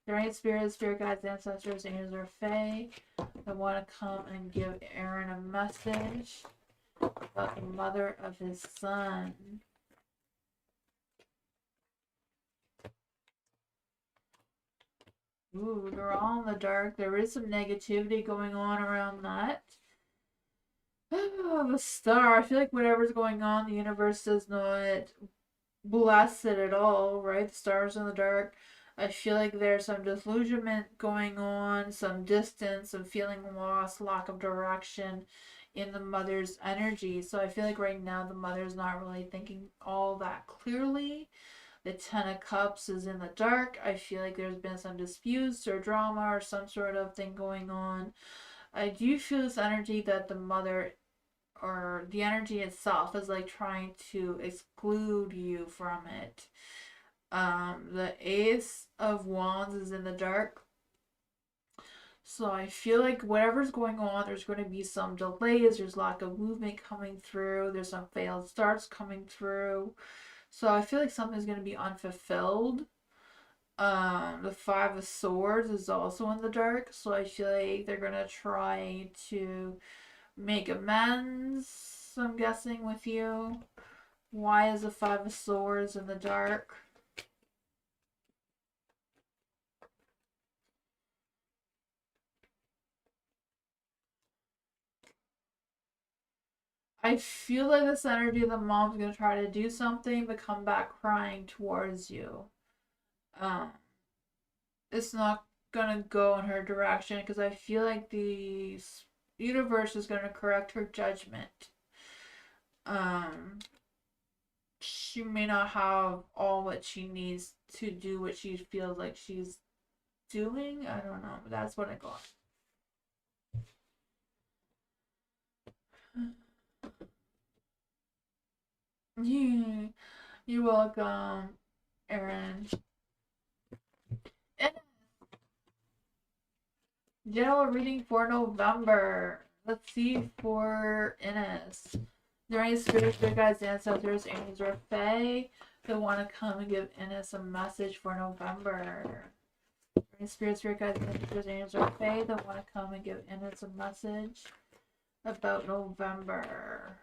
Journey spirit, spirit guides, ancestors, angels, or fae that want to come and give Aaron a message about the mother of his son. Ooh, they're all in the dark. There is some negativity going on around that. The star. I feel like whatever's going on, the universe does not bless it at all, right? The stars in the dark. I feel like there's some disillusionment going on, some distance, some feeling lost, lack of direction in the mother's energy. So I feel like right now the mother's not really thinking all that clearly. The Ten of Cups is in the dark. I feel like there's been some disputes or drama or some sort of thing going on. I do feel this energy that the mother or the energy itself is like trying to exclude you from it. The Ace of Wands is in the dark. So I feel like whatever's going on, there's going to be some delays. There's lack of movement coming through. There's some failed starts coming through. So I feel like something's going to be unfulfilled. The Five of Swords is also in the dark. So I feel like they're going to try to make amends, I'm guessing, with you. Why is the Five of Swords in the dark? I feel like this energy of the mom's gonna try to do something but come back crying towards you. Um, it's not gonna go in her direction because I feel like the universe is gonna correct her judgment. Um, she may not have all what she needs to do what she feels like she's doing. I don't know, but that's what I got. You're welcome, Erin. And general reading for November. Let's see for Ines. Is there any spirits, good guys, ancestors, angels, or fae that want to come and give Ines a message for November? Any spirits, spirit guides, ancestors, angels, or fae that want to come and give Ines a message about November?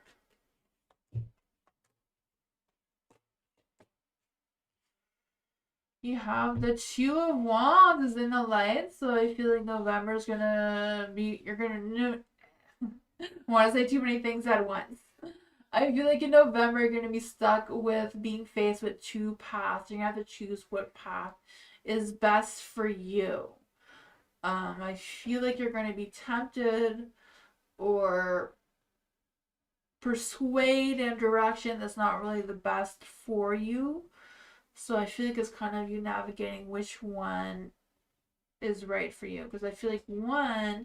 You have the Two of Wands is in the light, so I feel like November is gonna be. You're gonna want to say too many things at once. I feel like in November you're gonna be stuck with being faced with two paths. You're gonna have to choose what path is best for you. I feel like you're gonna be tempted or persuade in a direction that's not really the best for you. So I feel like it's kind of you navigating which one is right for you. Because I feel like one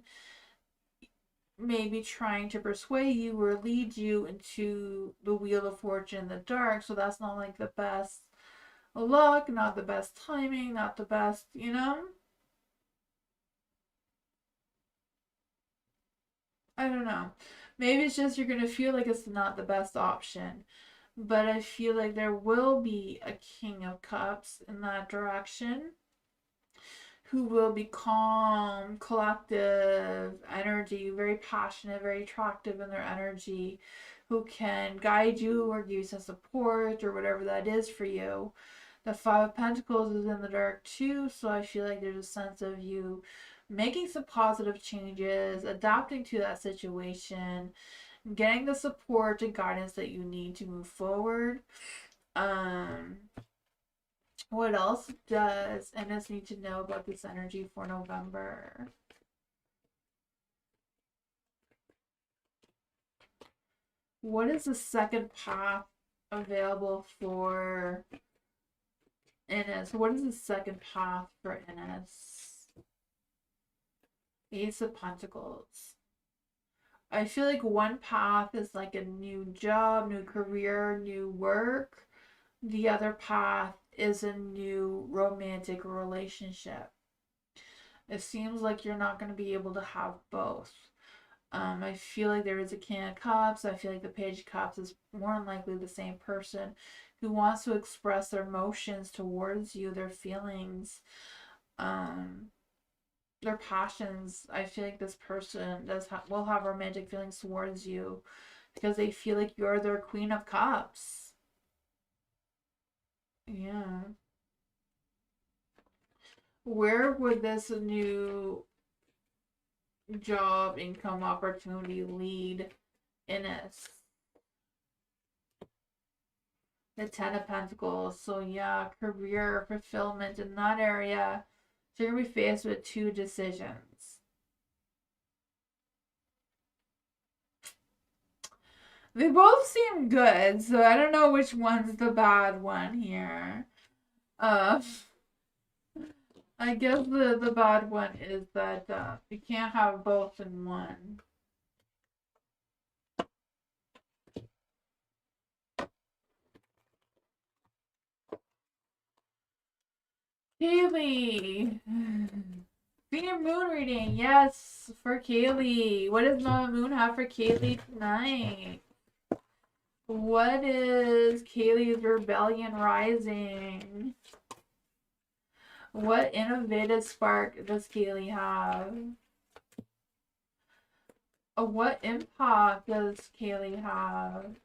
may be trying to persuade you or lead you into the wheel of fortune in the dark. So that's not like the best luck, not the best timing, not the best, you know? I don't know. Maybe it's just you're going to feel like it's not the best option. But I feel like there will be a King of Cups in that direction who will be calm, collective energy, very passionate, very attractive in their energy, who can guide you or give you some support or whatever that is for you. The Five of Pentacles is in the dark too, so I feel like there's a sense of you making some positive changes, adapting to that situation, getting the support and guidance that you need to move forward. Um, what else does Ines need to know about this energy for November? What is the second path available for Ines? What is the second path for Ines? Ace of Pentacles. I feel like one path is like a new job, new career, new work. The other path is a new romantic relationship. It seems like you're not going to be able to have both. I feel like there is a King of Cups. I feel like the Page of Cups is more than likely the same person who wants to express their emotions towards you, their feelings, their passions. I feel like this person will have romantic feelings towards you because they feel like you're their Queen of Cups. Yeah. Where would this new job income opportunity lead Ines? The Ten of Pentacles. So yeah, career fulfillment in that area. So you're gonna be faced with two decisions. They both seem good, so I don't know which one's the bad one here. Uh, I guess the bad one is that you can't have both in one. Kaylee! Senior moon reading, yes, for Kaylee. What does Mama Moon have for Kaylee tonight? What is Kaylee's rebellion rising? What innovative spark does Kaylee have? What impact does Kaylee have?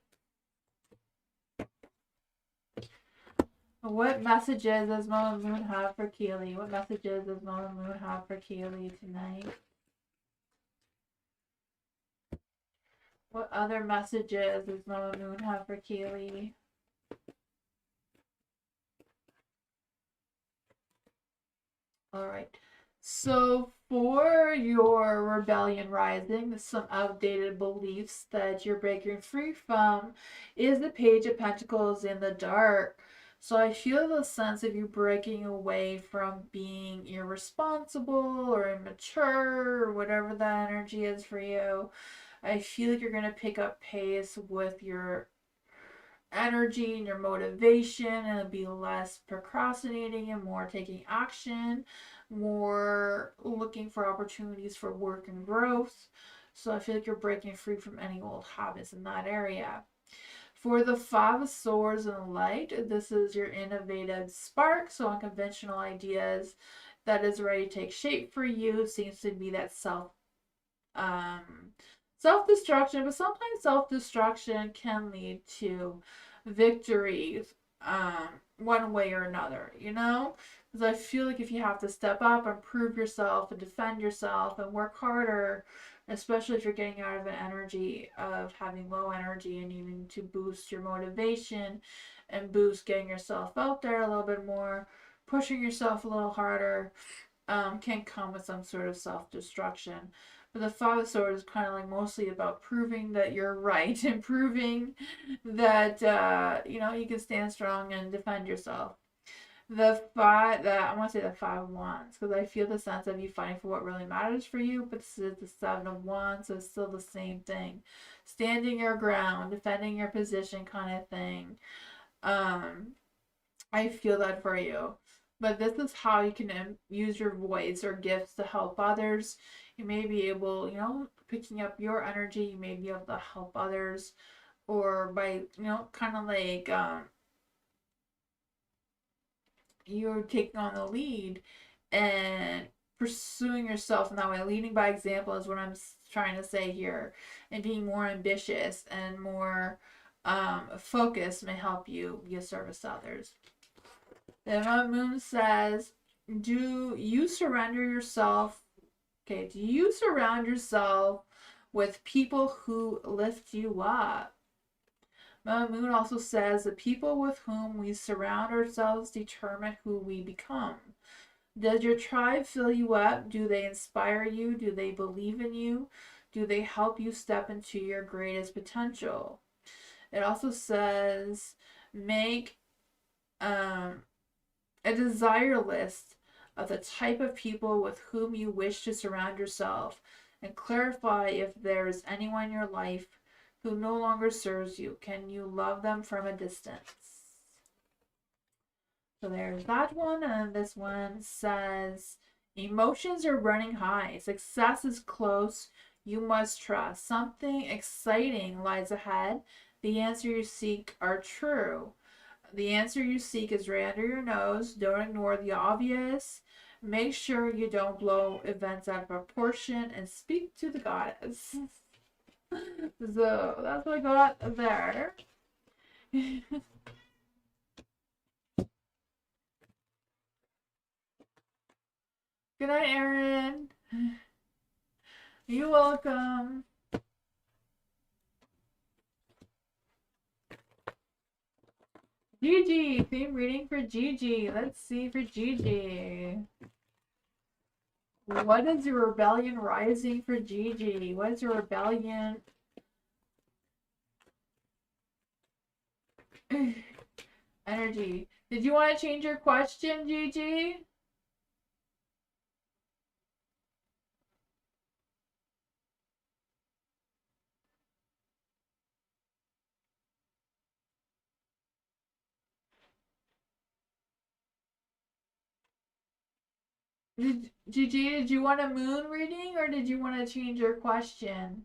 What messages does Mama Moon have for Kaylee? What messages does Mama Moon have for Kaylee tonight? What other messages does Mama Moon have for Kaylee? Alright. So for your rebellion rising, some outdated beliefs that you're breaking free from is the Page of Pentacles in the dark. So I feel the sense of you breaking away from being irresponsible or immature or whatever that energy is for you. I feel like you're going to pick up pace with your energy and your motivation, and it'll be less procrastinating and more taking action, more looking for opportunities for work and growth. So I feel like you're breaking free from any old habits in that area. For the Five of Swords and Light, this is your innovative spark, so unconventional ideas that is ready to take shape for you. Seems to be that um, self-destruction, but sometimes self-destruction can lead to victories, one way or another, you know? Because I feel like if you have to step up and prove yourself and defend yourself and work harder, especially if you're getting out of an energy of having low energy and needing to boost your motivation and boost getting yourself out there a little bit more, pushing yourself a little harder, can come with some sort of self-destruction. But the Five of Swords is kind of like mostly about proving that you're right and proving that you can stand strong and defend yourself. I want to say the Five of Wands, because I feel the sense of you fighting for what really matters for you. But this is the Seven of Wands, so it's still the same thing, standing your ground, defending your position, kind of thing. I feel that for you. But this is how you can use your voice or gifts to help others. You may be able, picking up your energy, you may be able to help others, or by, kind of like you're taking on the lead and pursuing yourself in that way. Leading by example is what I'm trying to say here, and being more ambitious and more focused may help you be of service to others. The moon says, do you surrender yourself? Okay, do you surround yourself with people who lift you up? The moon also says the people with whom we surround ourselves determine who we become. Does your tribe fill you up? Do they inspire you? Do they believe in you? Do they help you step into your greatest potential? It also says make a desire list of the type of people with whom you wish to surround yourself, and clarify if there is anyone in your life who no longer serves you. Can you love them from a distance? So there's that one, and this one says emotions are running high. Success is close. You must trust. Something exciting lies ahead. The answer you seek are true. The answer you seek is right under your nose. Don't ignore the obvious. Make sure you don't blow events out of proportion, and speak to the goddess. So that's what I got there. Good night, Erin. You're welcome. Gigi, theme reading for Gigi. Let's see for Gigi. What is your rebellion rising for Gigi? What is your rebellion? Energy. Did you want to change your question, Gigi? Gigi, did you want a moon reading or did you want to change your question?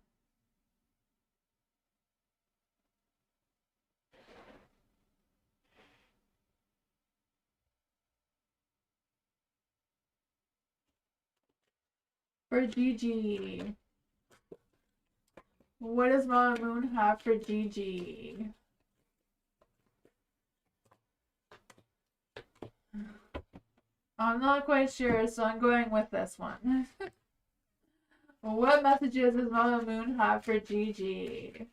For Gigi. What does Mama Moon have for Gigi? I'm not quite sure, so I'm going with this one. What messages does Mama Moon have for Gigi?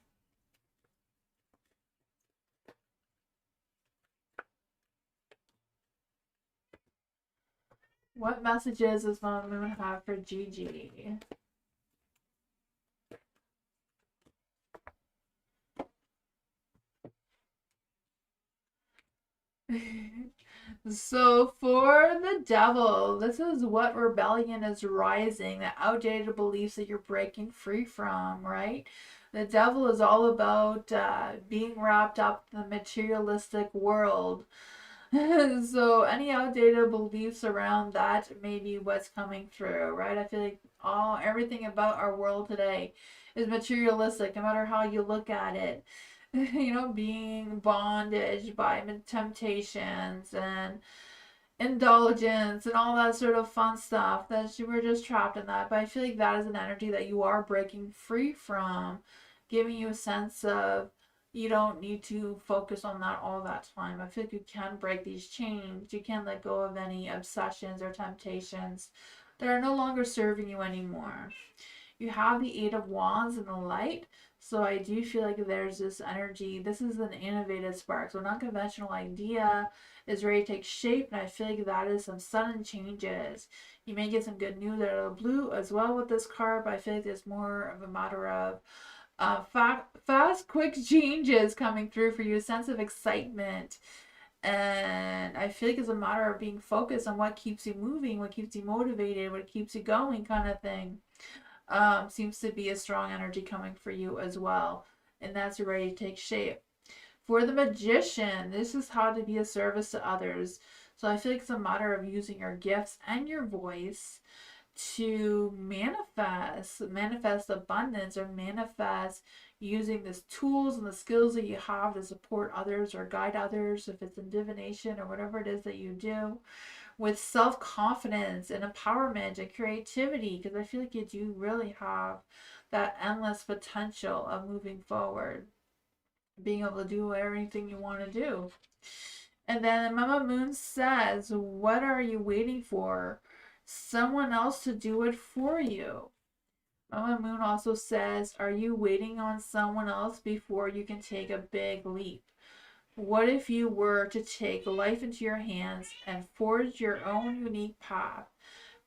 What messages does Mama Moon have for Gigi? So for the devil, this is what rebellion is rising, the outdated beliefs that you're breaking free from, right? The devil is all about being wrapped up in the materialistic world. So any outdated beliefs around that may be what's coming through, right? I feel like everything about our world today is materialistic, no matter how you look at it. Being bondage by temptations and indulgence and all that sort of fun stuff that you were just trapped in that. But I feel like that is an energy that you are breaking free from, giving you a sense of you don't need to focus on that all that time. I feel like you can break these chains. You can let go of any obsessions or temptations that are no longer serving you anymore. You have the Eight of Wands and the light. So I do feel like there's this energy. This is an innovative spark. So an unconventional idea is ready to take shape. And I feel like that is some sudden changes. You may get some good news out of the blue as well with this card. But I feel like there's more of a matter of fast, quick changes coming through for you. A sense of excitement. And I feel like it's a matter of being focused on what keeps you moving, what keeps you motivated, what keeps you going kind of thing. Seems to be a strong energy coming for you as well. And that's ready to take shape. For the magician, this is how to be a service to others. So I feel like it's a matter of using your gifts and your voice to manifest abundance, or manifest using these tools and the skills that you have to support others or guide others, if it's in divination or whatever it is that you do, with self-confidence and empowerment and creativity, because I feel like you do really have that endless potential of moving forward, being able to do everything you want to do. And then Mama Moon says, what are you waiting for? Someone else to do it for you. Mama Moon also says, are you waiting on someone else before you can take a big leap? What if you were to take life into your hands and forge your own unique path?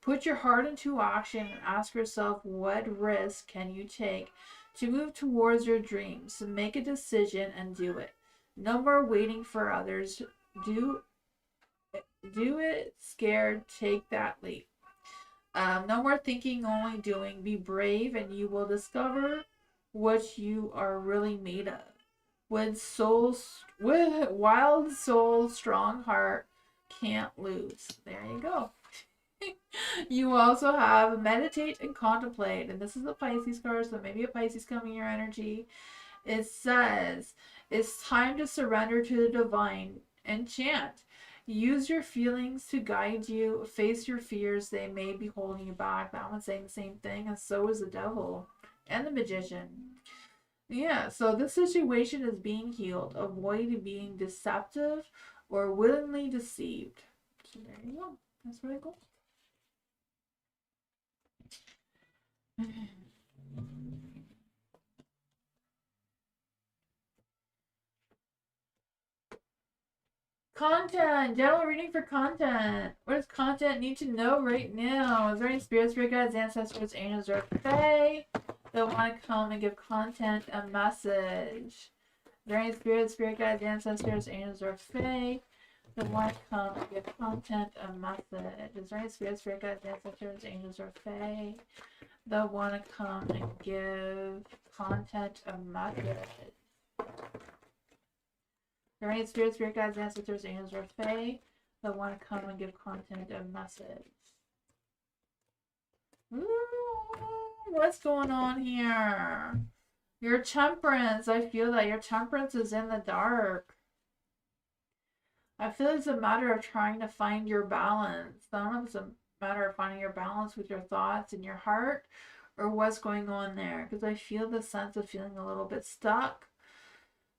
Put your heart into action and ask yourself, what risk can you take to move towards your dreams? Make a decision and do it. No more waiting for others. Do it scared. Take that leap. No more thinking, only doing. Be brave and you will discover what you are really made of. With wild soul, strong heart, can't lose. There you go. You also have meditate and contemplate, and this is a Pisces card, so maybe a Pisces coming your energy. It says it's time to surrender to the divine and chant. Use your feelings to guide you. Face your fears; they may be holding you back. That one's saying the same thing, and so is the devil and the magician. Yeah, so this situation is being healed. Avoid being deceptive or willingly deceived. So there you go. That's really cool. Content! General reading for content. What does content need to know right now? Is there any spirits, spirit guides, ancestors, angels, or fae that want to come and give content a message? Is there any spirits, spirit guides, ancestors, angels, or fae that want to come and give content a message? Is there any spirits, spirit guides, ancestors, angels, or fae that want to come and give content a message? Are there any spirits, spirit guides, ancestors, angels, or fae that want to come and give content a message? Ooh, what's going on here? Your temperance. I feel that your temperance is in the dark. I feel it's a matter of trying to find your balance. I don't know if it's a matter of finding your balance with your thoughts and your heart, or what's going on there, because I feel the sense of feeling a little bit stuck.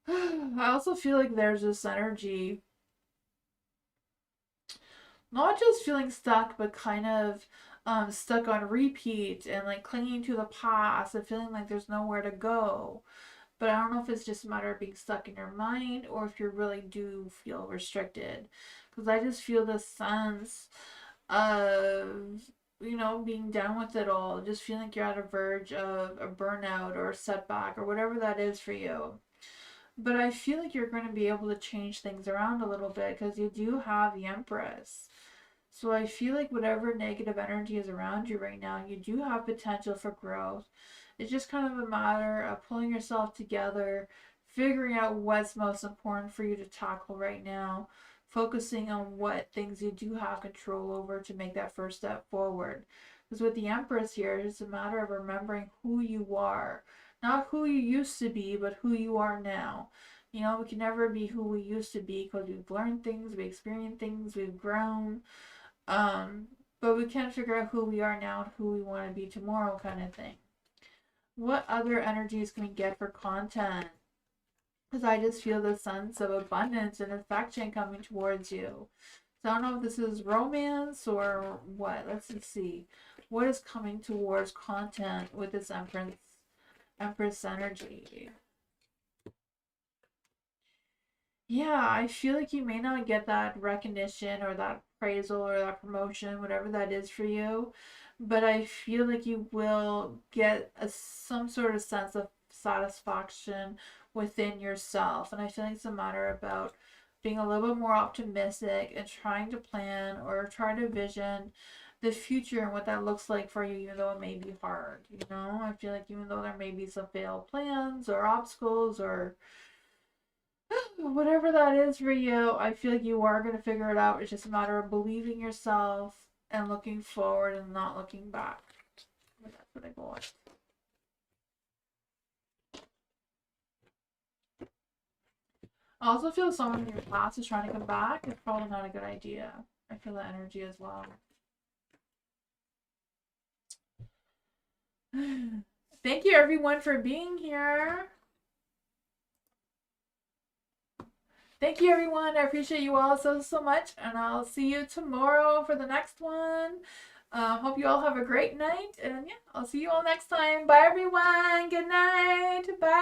I also feel like there's this energy, not just feeling stuck, but kind of stuck on repeat and like clinging to the past and feeling like there's nowhere to go. But I don't know if it's just a matter of being stuck in your mind or if you really do feel restricted. Because I just feel this sense of, being done with it all, just feeling like you're at a verge of a burnout or a setback or whatever that is for you. But I feel like you're going to be able to change things around a little bit because you do have the Empress. So I feel like whatever negative energy is around you right now, you do have potential for growth. It's just kind of a matter of pulling yourself together, figuring out what's most important for you to tackle right now, focusing on what things you do have control over to make that first step forward. Because with the Empress here, it's a matter of remembering who you are. Not who you used to be, but who you are now. We can never be who we used to be because we've learned things, we've experienced things, we've grown. Um, but we can figure out who we are now and who we want to be tomorrow, kind of thing. What other energies can we get for content? Because I just feel the sense of abundance and affection coming towards you. So I don't know if this is romance or what. Let's see. What is coming towards content with this Empress energy? Yeah, I feel like you may not get that recognition or that appraisal or that promotion, whatever that is for you, but I feel like you will get some sort of sense of satisfaction within yourself. And I feel like it's a matter about being a little bit more optimistic and trying to plan or try to vision the future and what that looks like for you, even though it may be hard. I feel like even though there may be some failed plans or obstacles or whatever that is for you, I feel like you are going to figure it out. It's just a matter of believing yourself and looking forward and not looking back. But that's what I go on. I also feel someone in your past is trying to come back. It's probably not a good idea. I feel that energy as well. Thank you everyone for being here. Thank you everyone. I appreciate you all so much. And I'll see you tomorrow for the next one. Hope you all have a great night. And yeah, I'll see you all next time. Bye everyone. Good night. Bye.